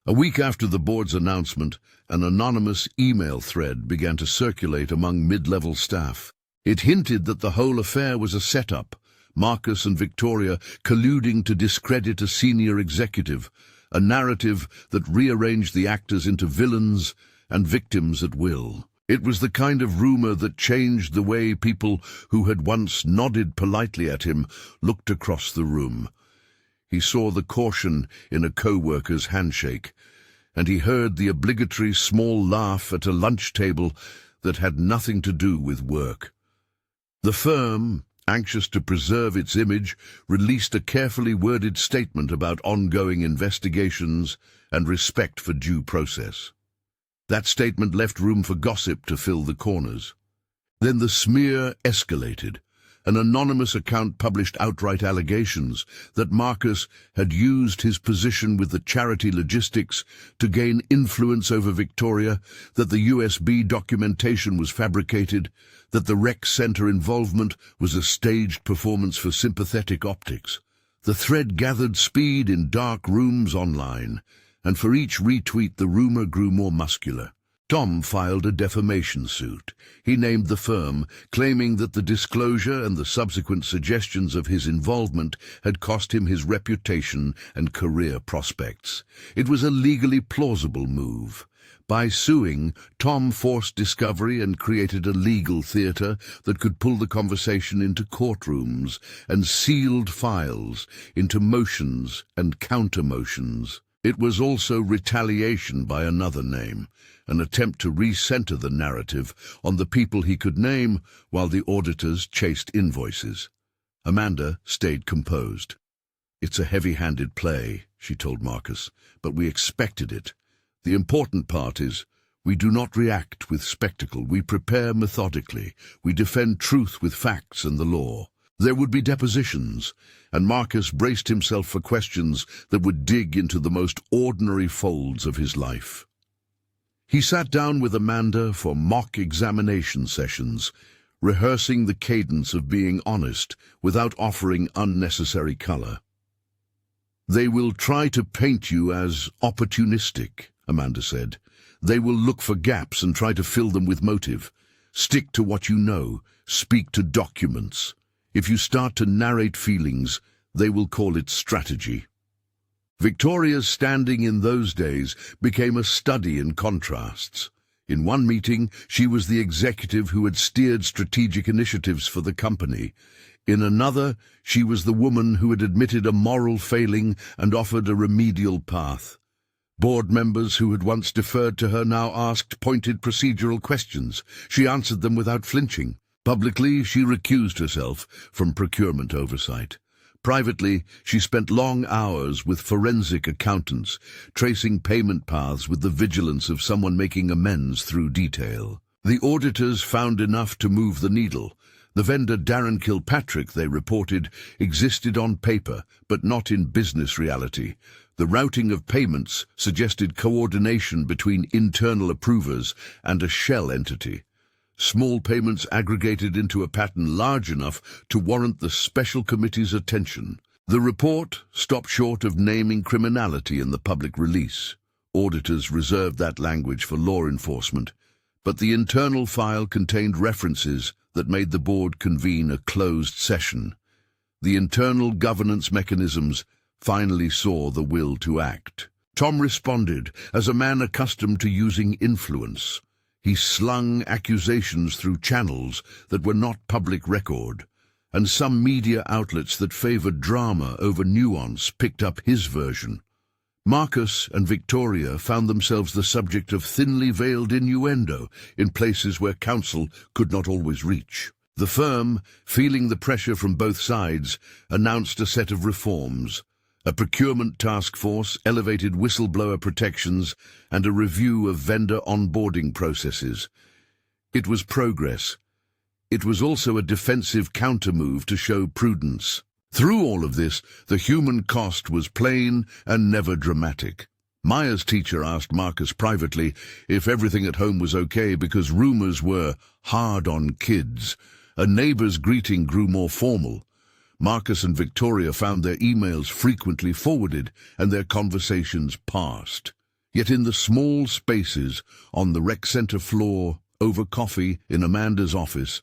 A week after the board's announcement, an anonymous email thread began to circulate among mid-level staff. It hinted that the whole affair was a setup, Marcus and Victoria colluding to discredit a senior executive, a narrative that rearranged the actors into villains and victims at will. It was the kind of rumor that changed the way people who had once nodded politely at him looked across the room. He saw the caution in a co-worker's handshake, and he heard the obligatory small laugh at a lunch table that had nothing to do with work. The firm, anxious to preserve its image, released a carefully worded statement about ongoing investigations and respect for due process. That statement left room for gossip to fill the corners. Then the smear escalated. An anonymous account published outright allegations that Marcus had used his position with the charity logistics to gain influence over Victoria, that the USB documentation was fabricated, that the rec center involvement was a staged performance for sympathetic optics. The thread gathered speed in dark rooms online, and for each retweet the rumor grew more muscular. Tom filed a defamation suit. He named the firm, claiming that the disclosure and the subsequent suggestions of his involvement had cost him his reputation and career prospects. It was a legally plausible move. By suing, Tom forced discovery and created a legal theater that could pull the conversation into courtrooms and sealed files into motions and counter-motions. It was also retaliation by another name, an attempt to recenter the narrative on the people he could name while the auditors chased invoices. Amanda stayed composed. "It's a heavy-handed play," she told Marcus, "but we expected it. The important part is, we do not react with spectacle. We prepare methodically. We defend truth with facts and the law." There would be depositions, and Marcus braced himself for questions that would dig into the most ordinary folds of his life. He sat down with Amanda for mock examination sessions, rehearsing the cadence of being honest without offering unnecessary color. "They will try to paint you as opportunistic," Amanda said. "They will look for gaps and try to fill them with motive. Stick to what you know. Speak to documents. If you start to narrate feelings, they will call it strategy." Victoria's standing in those days became a study in contrasts. In one meeting, she was the executive who had steered strategic initiatives for the company. In another, she was the woman who had admitted a moral failing and offered a remedial path. Board members who had once deferred to her now asked pointed procedural questions. She answered them without flinching. Publicly, she recused herself from procurement oversight. Privately, she spent long hours with forensic accountants, tracing payment paths with the vigilance of someone making amends through detail. The auditors found enough to move the needle. The vendor Darren Kilpatrick, they reported, existed on paper, but not in business reality. The routing of payments suggested coordination between internal approvers and a shell entity. Small payments aggregated into a pattern large enough to warrant the special committee's attention. The report stopped short of naming criminality in the public release. Auditors reserved that language for law enforcement, but the internal file contained references that made the board convene a closed session. The internal governance mechanisms finally saw the will to act. Tom responded as a man accustomed to using influence. He slung accusations through channels that were not public record, and some media outlets that favored drama over nuance picked up his version. Marcus and Victoria found themselves the subject of thinly veiled innuendo in places where counsel could not always reach. The firm, feeling the pressure from both sides, announced a set of reforms. A procurement task force, elevated whistleblower protections, and a review of vendor onboarding processes. It was progress. It was also a defensive countermove to show prudence. Through all of this, the human cost was plain and never dramatic. Maya's teacher asked Marcus privately if everything at home was okay because rumors were hard on kids. A neighbor's greeting grew more formal. Marcus and Victoria found their emails frequently forwarded and their conversations passed. Yet in the small spaces on the rec center floor, over coffee in Amanda's office,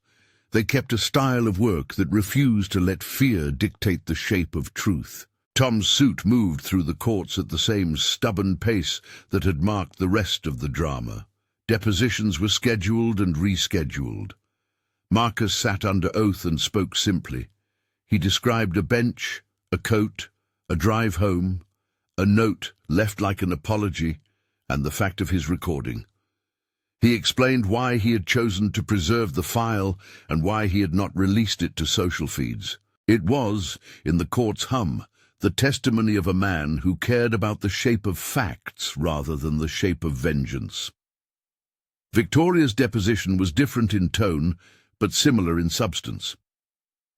they kept a style of work that refused to let fear dictate the shape of truth. Tom's suit moved through the courts at the same stubborn pace that had marked the rest of the drama. Depositions were scheduled and rescheduled. Marcus sat under oath and spoke simply. He described a bench, a coat, a drive home, a note left like an apology, and the fact of his recording. He explained why he had chosen to preserve the file and why he had not released it to social feeds. It was, in the court's hum, the testimony of a man who cared about the shape of facts rather than the shape of vengeance. Victoria's deposition was different in tone, but similar in substance.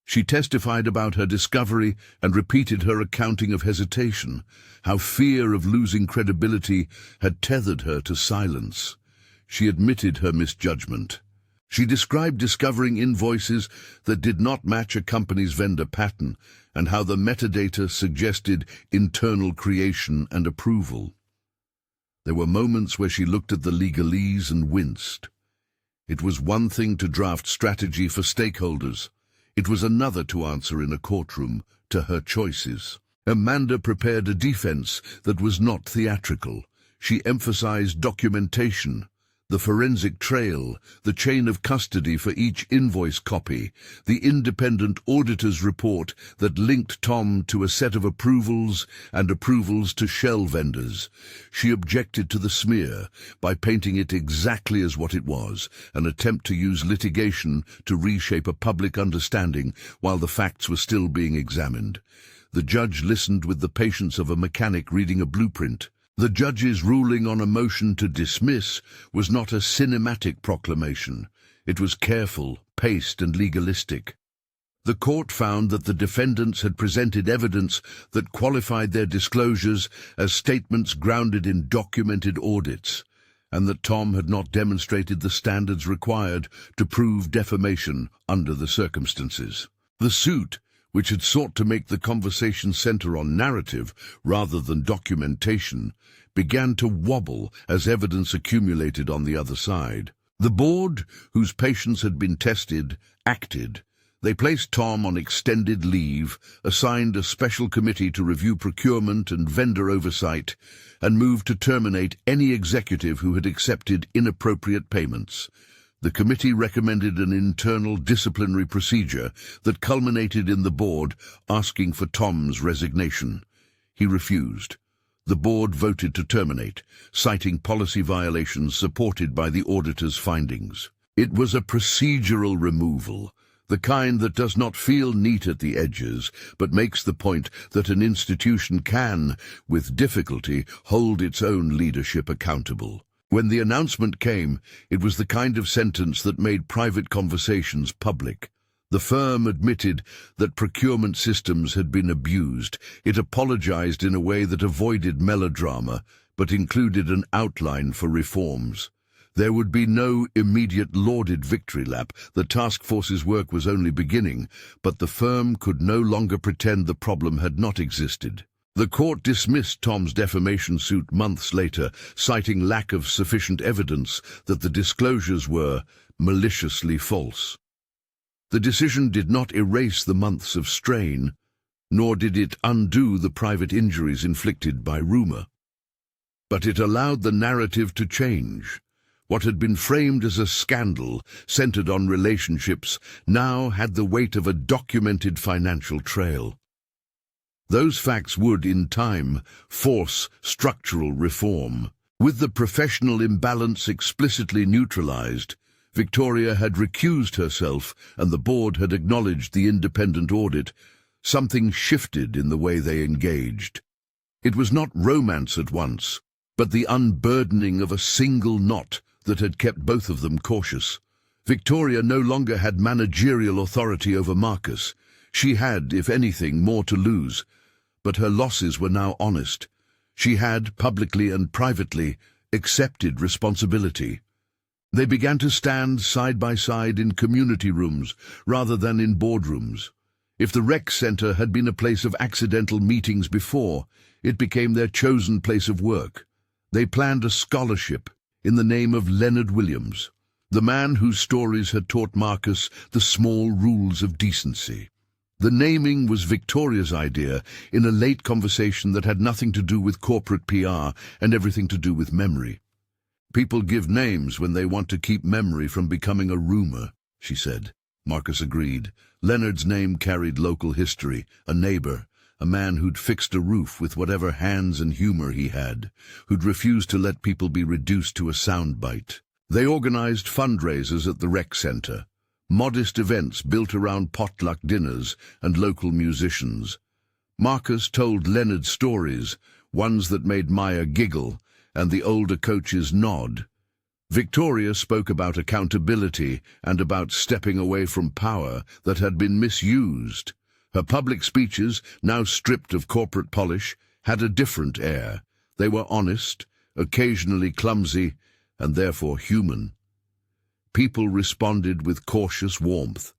She testified about her discovery and repeated her accounting of hesitation, how fear of losing credibility had tethered her to silence. She admitted her misjudgment. She described discovering invoices that did not match a company's vendor pattern and how the metadata suggested internal creation and approval. There were moments where she looked at the legalese and winced. It was one thing to draft strategy for stakeholders. It was another to answer in a courtroom to her choices. Amanda prepared a defense that was not theatrical. She emphasized documentation, the forensic trail, the chain of custody for each invoice copy, the independent auditor's report that linked Tom to a set of approvals and approvals to shell vendors. She objected to the smear by painting it exactly as what it was, an attempt to use litigation to reshape a public understanding while the facts were still being examined. The judge listened with the patience of a mechanic reading a blueprint. The judge's ruling on a motion to dismiss was not a cinematic proclamation. It was careful, paced, and legalistic. The court found that the defendants had presented evidence that qualified their disclosures as statements grounded in documented audits, and that Tom had not demonstrated the standards required to prove defamation under the circumstances. The suit, which had sought to make the conversation center on narrative rather than documentation, began to wobble as evidence accumulated on the other side. The board, whose patience had been tested, acted. They placed Tom on extended leave, assigned a special committee to review procurement and vendor oversight, and moved to terminate any executive who had accepted inappropriate payments. The committee recommended an internal disciplinary procedure that culminated in the board asking for Tom's resignation. He refused. The board voted to terminate, citing policy violations supported by the auditor's findings. It was a procedural removal, the kind that does not feel neat at the edges, but makes the point that an institution can, with difficulty, hold its own leadership accountable. When the announcement came, it was the kind of sentence that made private conversations public. The firm admitted that procurement systems had been abused. It apologized in a way that avoided melodrama, but included an outline for reforms. There would be no immediate lauded victory lap. The task force's work was only beginning, but the firm could no longer pretend the problem had not existed. The court dismissed Tom's defamation suit months later, citing lack of sufficient evidence that the disclosures were maliciously false. The decision did not erase the months of strain, nor did it undo the private injuries inflicted by rumor. But it allowed the narrative to change. What had been framed as a scandal, centered on relationships, now had the weight of a documented financial trail. Those facts would, in time, force structural reform. With the professional imbalance explicitly neutralized, Victoria had recused herself and the board had acknowledged the independent audit. Something shifted in the way they engaged. It was not romance at once, but the unburdening of a single knot that had kept both of them cautious. Victoria no longer had managerial authority over Marcus. She had, if anything, more to lose, but her losses were now honest. She had, publicly and privately, accepted responsibility. They began to stand side by side in community rooms rather than in boardrooms. If the rec center had been a place of accidental meetings before, it became their chosen place of work. They planned a scholarship in the name of Leonard Williams, the man whose stories had taught Marcus the small rules of decency. The naming was Victoria's idea in a late conversation that had nothing to do with corporate PR and everything to do with memory. "People give names when they want to keep memory from becoming a rumor," she said. Marcus agreed. Leonard's name carried local history, a neighbor, a man who'd fixed a roof with whatever hands and humor he had, who'd refused to let people be reduced to a soundbite. They organized fundraisers at the rec center, modest events built around potluck dinners and local musicians. Marcus told Leonard stories, ones that made Maya giggle and the older coaches nod. Victoria spoke about accountability and about stepping away from power that had been misused. Her public speeches, now stripped of corporate polish, had a different air. They were honest, occasionally clumsy, and therefore human. People responded with cautious warmth.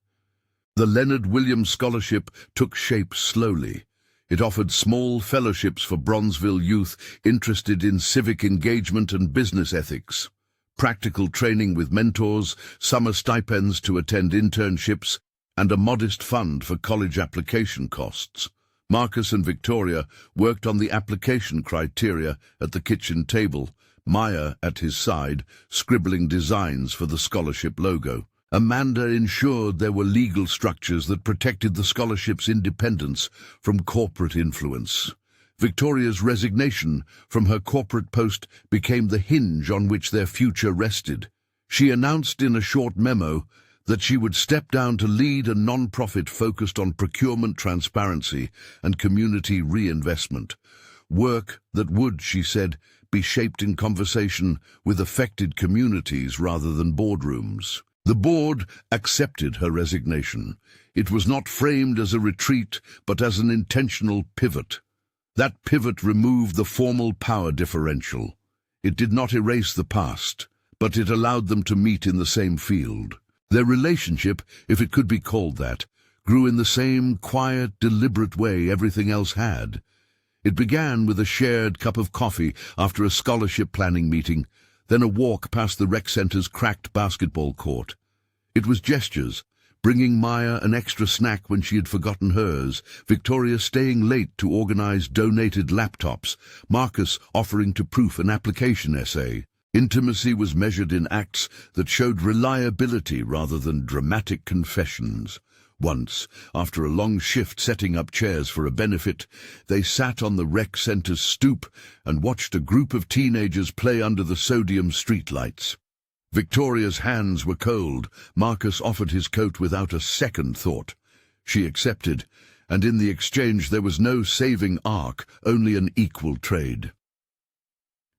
The Leonard Williams Scholarship took shape slowly. It offered small fellowships for Bronzeville youth interested in civic engagement and business ethics, practical training with mentors, summer stipends to attend internships, and a modest fund for college application costs. Marcus and Victoria worked on the application criteria at the kitchen table, Maya at his side, scribbling designs for the scholarship logo. Amanda ensured there were legal structures that protected the scholarship's independence from corporate influence. Victoria's resignation from her corporate post became the hinge on which their future rested. She announced in a short memo that she would step down to lead a non-profit focused on procurement transparency and community reinvestment. Work that would, she said, be shaped in conversation with affected communities rather than boardrooms. The board accepted her resignation. It was not framed as a retreat, but as an intentional pivot. That pivot removed the formal power differential. It did not erase the past, but it allowed them to meet in the same field. Their relationship, if it could be called that, grew in the same quiet, deliberate way everything else had. It began with a shared cup of coffee after a scholarship planning meeting, then a walk past the rec center's cracked basketball court. It was gestures, bringing Maya an extra snack when she had forgotten hers, Victoria staying late to organize donated laptops, Marcus offering to proof an application essay. Intimacy was measured in acts that showed reliability rather than dramatic confessions. Once, after a long shift setting up chairs for a benefit, they sat on the rec center's stoop and watched a group of teenagers play under the sodium streetlights. Victoria's hands were cold. Marcus offered his coat without a second thought. She accepted, and in the exchange there was no saving arc, only an equal trade.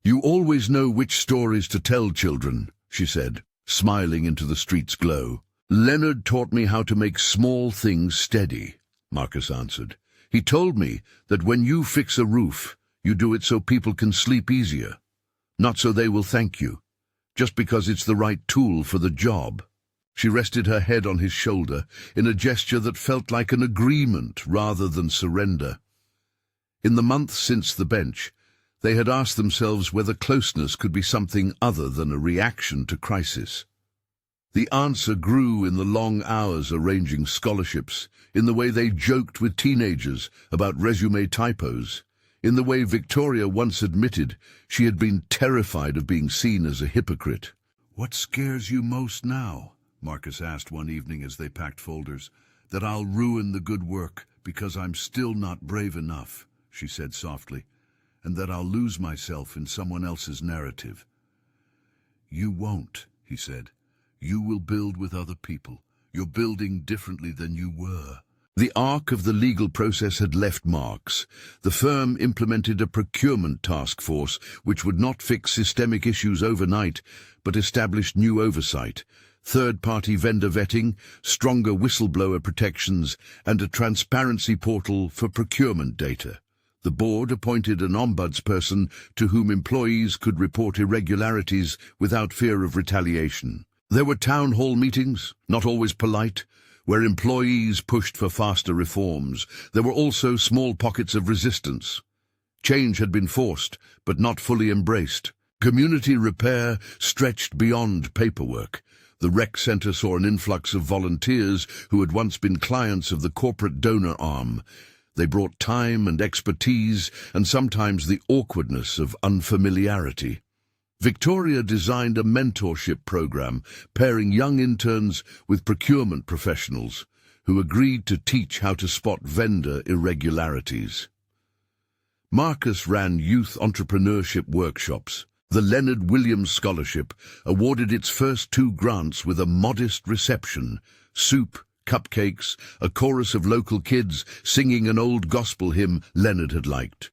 "You always know which stories to tell children," she said, smiling into the street's glow. "Leonard taught me how to make small things steady," Marcus answered. "He told me that when you fix a roof, you do it so people can sleep easier, not so they will thank you, just because it's the right tool for the job." She rested her head on his shoulder in a gesture that felt like an agreement rather than surrender. In the months since the bench, they had asked themselves whether closeness could be something other than a reaction to crisis. The answer grew in the long hours arranging scholarships, in the way they joked with teenagers about resume typos, in the way Victoria once admitted she had been terrified of being seen as a hypocrite. "What scares you most now?" Marcus asked one evening as they packed folders. "That I'll ruin the good work because I'm still not brave enough," she said softly, "and that I'll lose myself in someone else's narrative." "You won't," he said. "You will build with other people. You're building differently than you were." The arc of the legal process had left marks. The firm implemented a procurement task force which would not fix systemic issues overnight, but established new oversight, third-party vendor vetting, stronger whistleblower protections, and a transparency portal for procurement data. The board appointed an ombudsperson to whom employees could report irregularities without fear of retaliation. There were town hall meetings, not always polite, where employees pushed for faster reforms. There were also small pockets of resistance. Change had been forced, but not fully embraced. Community repair stretched beyond paperwork. The rec center saw an influx of volunteers who had once been clients of the corporate donor arm. They brought time and expertise, and sometimes the awkwardness of unfamiliarity. Victoria designed a mentorship program, pairing young interns with procurement professionals who agreed to teach how to spot vendor irregularities. Marcus ran youth entrepreneurship workshops. The Leonard Williams Scholarship awarded its first 2 grants with a modest reception: soup, cupcakes, a chorus of local kids singing an old gospel hymn Leonard had liked.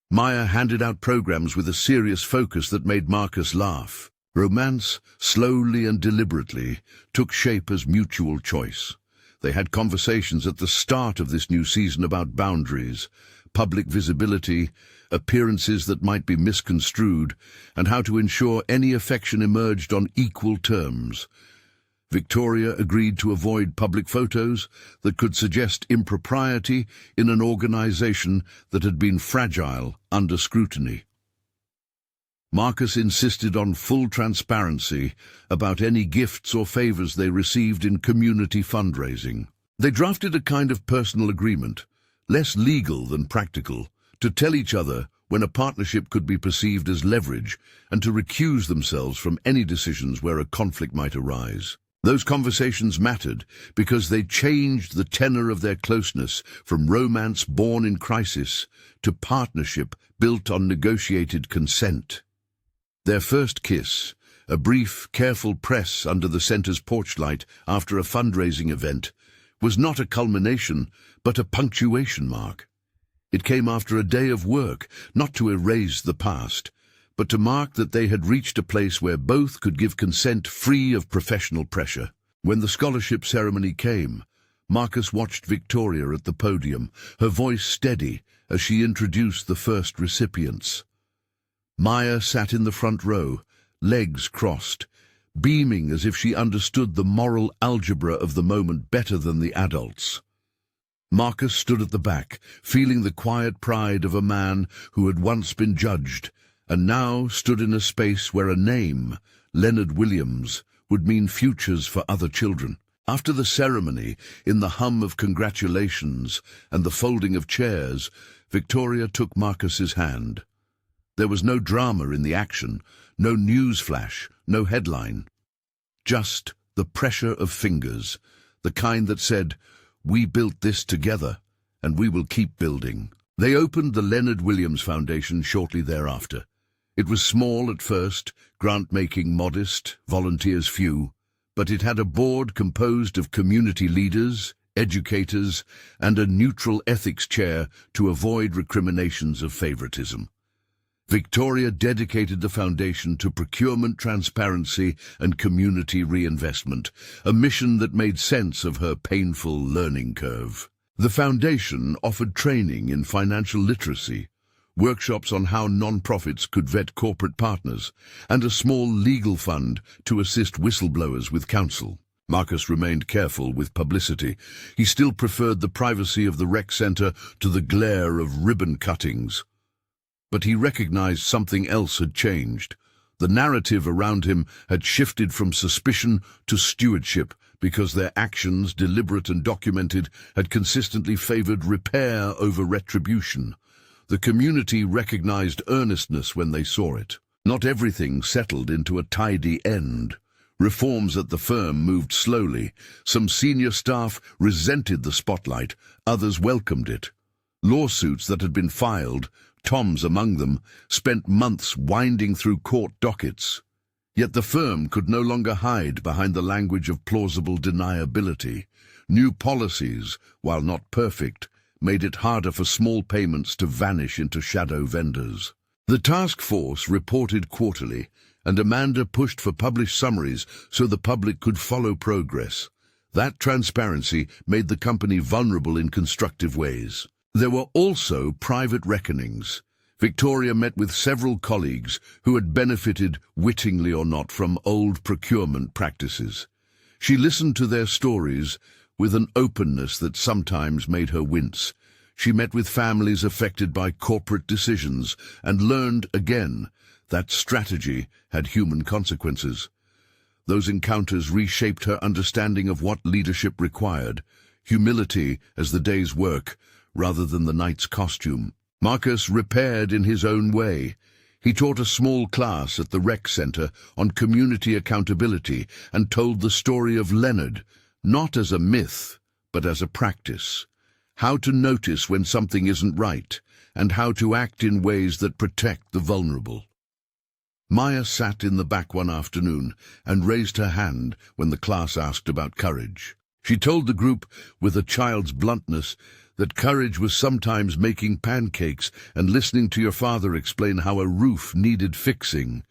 Maya handed out programs with a serious focus that made Marcus laugh. Romance, slowly and deliberately, took shape as mutual choice. They had conversations at the start of this new season about boundaries, public visibility, appearances that might be misconstrued, and how to ensure any affection emerged on equal terms. Victoria agreed to avoid public photos that could suggest impropriety in an organization that had been fragile under scrutiny. Marcus insisted on full transparency about any gifts or favors they received in community fundraising. They drafted a kind of personal agreement, less legal than practical, to tell each other when a partnership could be perceived as leverage and to recuse themselves from any decisions where a conflict might arise. Those conversations mattered because they changed the tenor of their closeness from romance born in crisis to partnership built on negotiated consent. Their first kiss, a brief, careful press under the center's porchlight after a fundraising event, was not a culmination but a punctuation mark. It came after a day of work, not to erase the past, but to mark that they had reached a place where both could give consent free of professional pressure. When the scholarship ceremony came, Marcus watched Victoria at the podium, her voice steady as she introduced the first recipients. Maya sat in the front row, legs crossed, beaming as if she understood the moral algebra of the moment better than the adults. Marcus stood at the back, feeling the quiet pride of a man who had once been judged, and now stood in a space where a name, Leonard Williams, would mean futures for other children. After the ceremony, in the hum of congratulations and the folding of chairs, Victoria took Marcus's hand. There was no drama in the action, no news flash, no headline. Just the pressure of fingers, the kind that said, "We built this together, and we will keep building." They opened the Leonard Williams Foundation shortly thereafter. It was small at first, grant-making modest, volunteers few, but it had a board composed of community leaders, educators, and a neutral ethics chair to avoid recriminations of favoritism. Victoria dedicated the foundation to procurement transparency and community reinvestment, a mission that made sense of her painful learning curve. The foundation offered training in financial literacy, workshops on how non-profits could vet corporate partners, and a small legal fund to assist whistleblowers with counsel. Marcus remained careful with publicity. He still preferred the privacy of the rec center to the glare of ribbon cuttings. But he recognized something else had changed. The narrative around him had shifted from suspicion to stewardship because their actions, deliberate and documented, had consistently favored repair over retribution. The community recognized earnestness when they saw it. Not everything settled into a tidy end. Reforms at the firm moved slowly. Some senior staff resented the spotlight, others welcomed it. Lawsuits that had been filed, Tom's among them, spent months winding through court dockets. Yet the firm could no longer hide behind the language of plausible deniability. New policies, while not perfect, made it harder for small payments to vanish into shadow vendors. The task force reported quarterly, and Amanda pushed for published summaries so the public could follow progress. That transparency made the company vulnerable in constructive ways. There were also private reckonings. Victoria met with several colleagues who had benefited, wittingly or not, from old procurement practices. She listened to their stories with an openness that sometimes made her wince. She met with families affected by corporate decisions and learned again that strategy had human consequences. Those encounters reshaped her understanding of what leadership required, humility as the day's work rather than the night's costume. Marcus repaired in his own way. He taught a small class at the rec center on community accountability and told the story of Leonard, not as a myth, but as a practice. How to notice when something isn't right, and how to act in ways that protect the vulnerable. Maya sat in the back one afternoon and raised her hand when the class asked about courage. She told the group, with a child's bluntness, that courage was sometimes making pancakes and listening to your father explain how a roof needed fixing.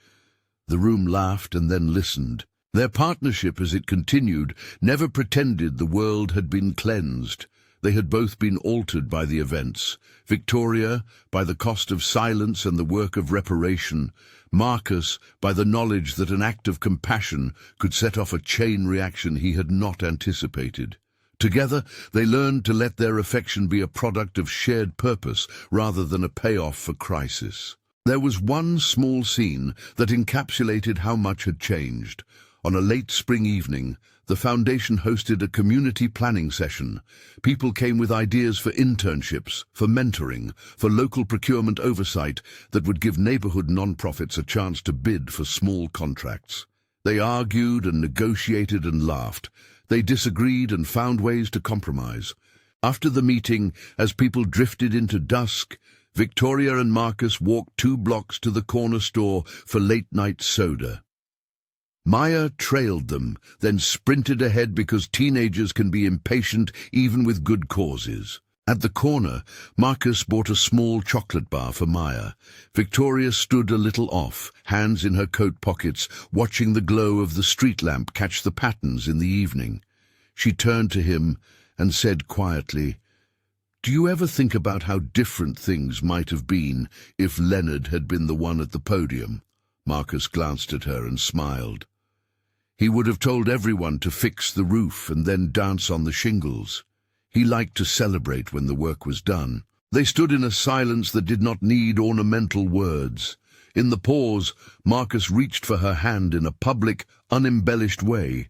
The room laughed and then listened. Their partnership, as it continued, never pretended the world had been cleansed. They had both been altered by the events. Victoria, by the cost of silence and the work of reparation. Marcus, by the knowledge that an act of compassion could set off a chain reaction he had not anticipated. Together, they learned to let their affection be a product of shared purpose rather than a payoff for crisis. There was one small scene that encapsulated how much had changed. On a late spring evening, the foundation hosted a community planning session. People came with ideas for internships, for mentoring, for local procurement oversight that would give neighborhood nonprofits a chance to bid for small contracts. They argued and negotiated and laughed. They disagreed and found ways to compromise. After the meeting, as people drifted into dusk, Victoria and Marcus walked 2 blocks to the corner store for late-night soda. Maya trailed them, then sprinted ahead because teenagers can be impatient even with good causes. At the corner, Marcus bought a small chocolate bar for Maya. Victoria stood a little off, hands in her coat pockets, watching the glow of the street lamp catch the patterns in the evening. She turned to him and said quietly, "Do you ever think about how different things might have been if Leonard had been the one at the podium?" Marcus glanced at her and smiled. He would have told everyone to fix the roof and then dance on the shingles. He liked to celebrate when the work was done. They stood in a silence that did not need ornamental words. In the pause, Marcus reached for her hand in a public, unembellished way.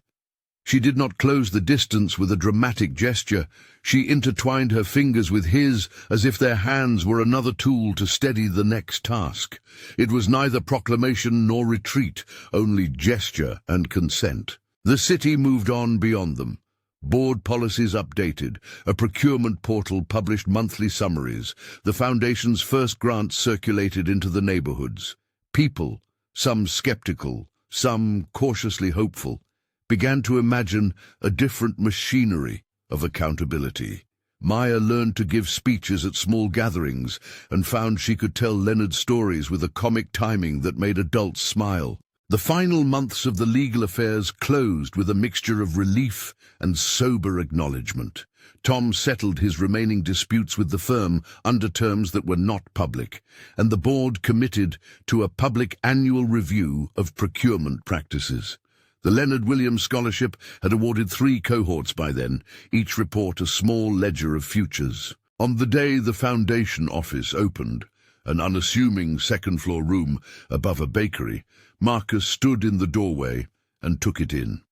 She did not close the distance with a dramatic gesture. She intertwined her fingers with his as if their hands were another tool to steady the next task. It was neither proclamation nor retreat, only gesture and consent. The city moved on beyond them. Board policies updated, a procurement portal published monthly summaries, the foundation's first grants circulated into the neighborhoods. People, some skeptical, some cautiously hopeful, began to imagine a different machinery of accountability. Maya learned to give speeches at small gatherings and found she could tell Leonard stories with a comic timing that made adults smile. The final months of the legal affairs closed with a mixture of relief and sober acknowledgement. Tom settled his remaining disputes with the firm under terms that were not public, and the board committed to a public annual review of procurement practices. The Leonard Williams Scholarship had awarded 3 cohorts by then, each report a small ledger of futures. On the day the foundation office opened, an unassuming second-floor room above a bakery, Marcus stood in the doorway and took it in.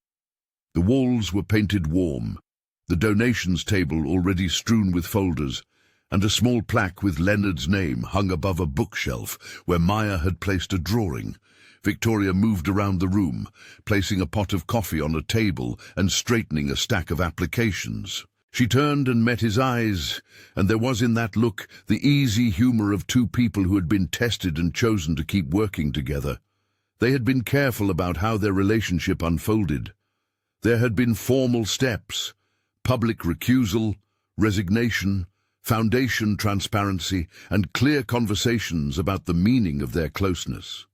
The walls were painted warm, the donations table already strewn with folders, and a small plaque with Leonard's name hung above a bookshelf where Maya had placed a drawing. Victoria moved around the room, placing a pot of coffee on a table and straightening a stack of applications. She turned and met his eyes, and there was in that look the easy humor of 2 people who had been tested and chosen to keep working together. They had been careful about how their relationship unfolded. There had been formal steps, public recusal, resignation, foundation transparency, and clear conversations about the meaning of their closeness.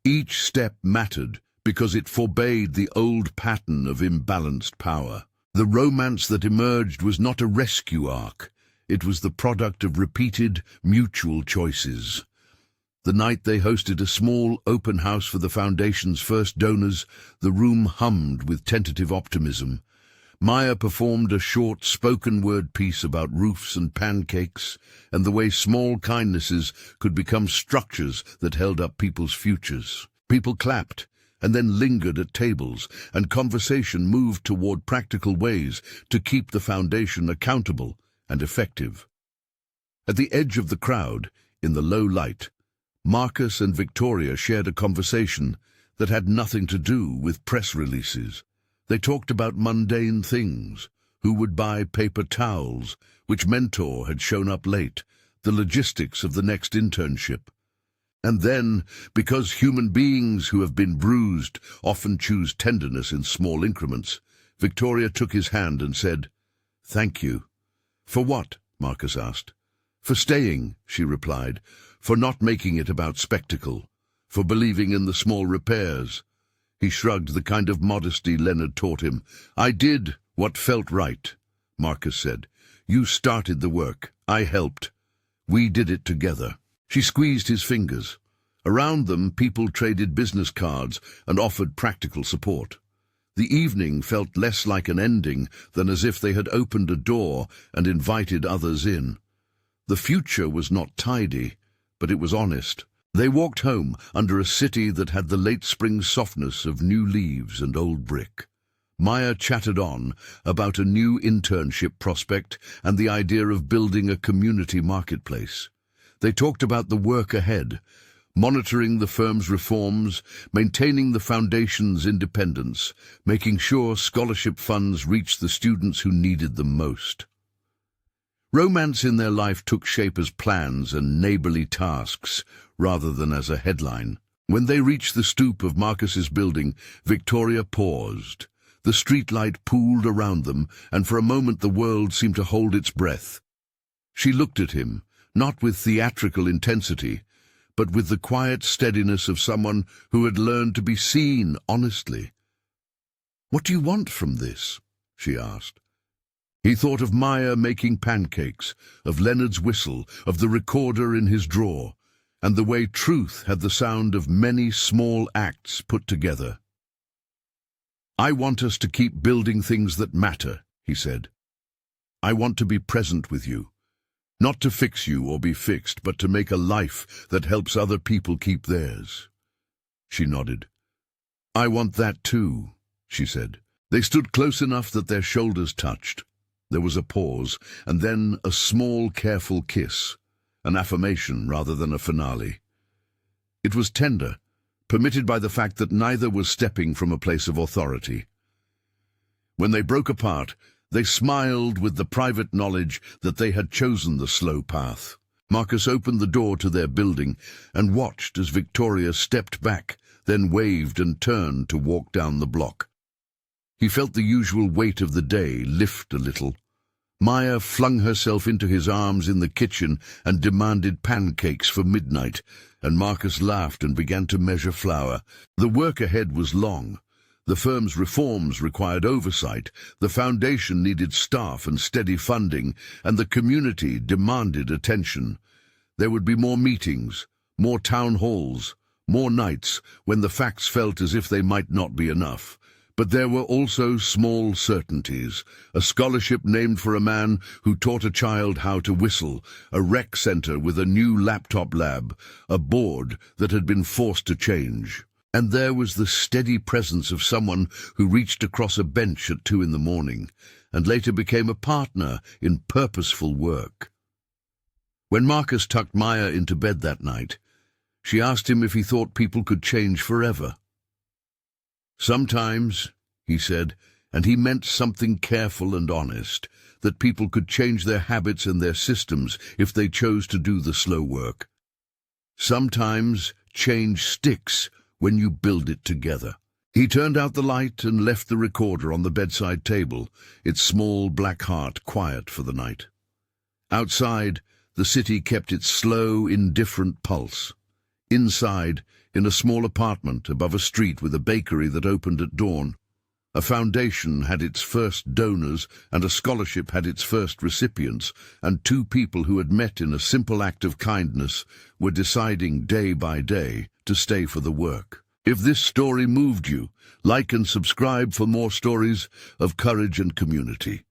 Each step mattered because it forbade the old pattern of imbalanced power. The romance that emerged was not a rescue arc. It was the product of repeated, mutual choices. The night they hosted a small, open house for the foundation's first donors, the room hummed with tentative optimism. Maya performed a short spoken-word piece about roofs and pancakes, and the way small kindnesses could become structures that held up people's futures. People clapped, and then lingered at tables, and conversation moved toward practical ways to keep the foundation accountable and effective. At the edge of the crowd, in the low light, Marcus and Victoria shared a conversation that had nothing to do with press releases. They talked about mundane things: who would buy paper towels, which mentor had shown up late, the logistics of the next internship. And then, because human beings who have been bruised often choose tenderness in small increments, Victoria took his hand and said, "Thank you." "For what?" Marcus asked. "For staying," she replied, "for not making it about spectacle, for believing in the small repairs." He shrugged, the kind of modesty Leonard taught him. "I did what felt right," Marcus said. You started the work. I helped. We did it together." She squeezed his fingers. Around them, people traded business cards and offered practical support. The evening felt less like an ending than as if they had opened a door and invited others in. The future was not tidy, but it was honest. They walked home under a city that had the late spring softness of new leaves and old brick. Maya chattered on about a new internship prospect and the idea of building a community marketplace. They talked about the work ahead, monitoring the firm's reforms, maintaining the foundation's independence, making sure scholarship funds reached the students who needed them most. Romance in their life took shape as plans and neighborly tasks, rather than as a headline. When they reached the stoop of Marcus's building, Victoria paused. The streetlight pooled around them, and for a moment the world seemed to hold its breath. She looked at him, not with theatrical intensity, but with the quiet steadiness of someone who had learned to be seen honestly. "What do you want from this?" she asked. He thought of Maya making pancakes, of Leonard's whistle, of the recorder in his drawer, and the way truth had the sound of many small acts put together. "I want us to keep building things that matter," he said. "I want to be present with you. Not to fix you or be fixed, but to make a life that helps other people keep theirs." She nodded. "I want that too," she said. They stood close enough that their shoulders touched. There was a pause, and then a small, careful kiss, an affirmation rather than a finale. It was tender, permitted by the fact that neither was stepping from a place of authority. When they broke apart, they smiled with the private knowledge that they had chosen the slow path. Marcus opened the door to their building and watched as Victoria stepped back, then waved and turned to walk down the block. He felt the usual weight of the day lift a little. Maya flung herself into his arms in the kitchen and demanded pancakes for midnight, and Marcus laughed and began to measure flour. The work ahead was long. The firm's reforms required oversight, the foundation needed staff and steady funding, and the community demanded attention. There would be more meetings, more town halls, more nights when the facts felt as if they might not be enough. But there were also small certainties: a scholarship named for a man who taught a child how to whistle, a rec center with a new laptop lab, a board that had been forced to change. And there was the steady presence of someone who reached across a bench at 2 a.m, and later became a partner in purposeful work. When Marcus tucked Maya into bed that night, she asked him if he thought people could change forever. "Sometimes," he said, and he meant something careful and honest, that people could change their habits and their systems if they chose to do the slow work. "Sometimes change sticks when you build it together." He turned out the light and left the recorder on the bedside table, its small black heart quiet for the night. Outside, the city kept its slow, indifferent pulse. Inside, in a small apartment above a street with a bakery that opened at dawn, a foundation had its first donors and a scholarship had its first recipients, and 2 people who had met in a simple act of kindness were deciding day by day to stay for the work. If this story moved you, like and subscribe for more stories of courage and community.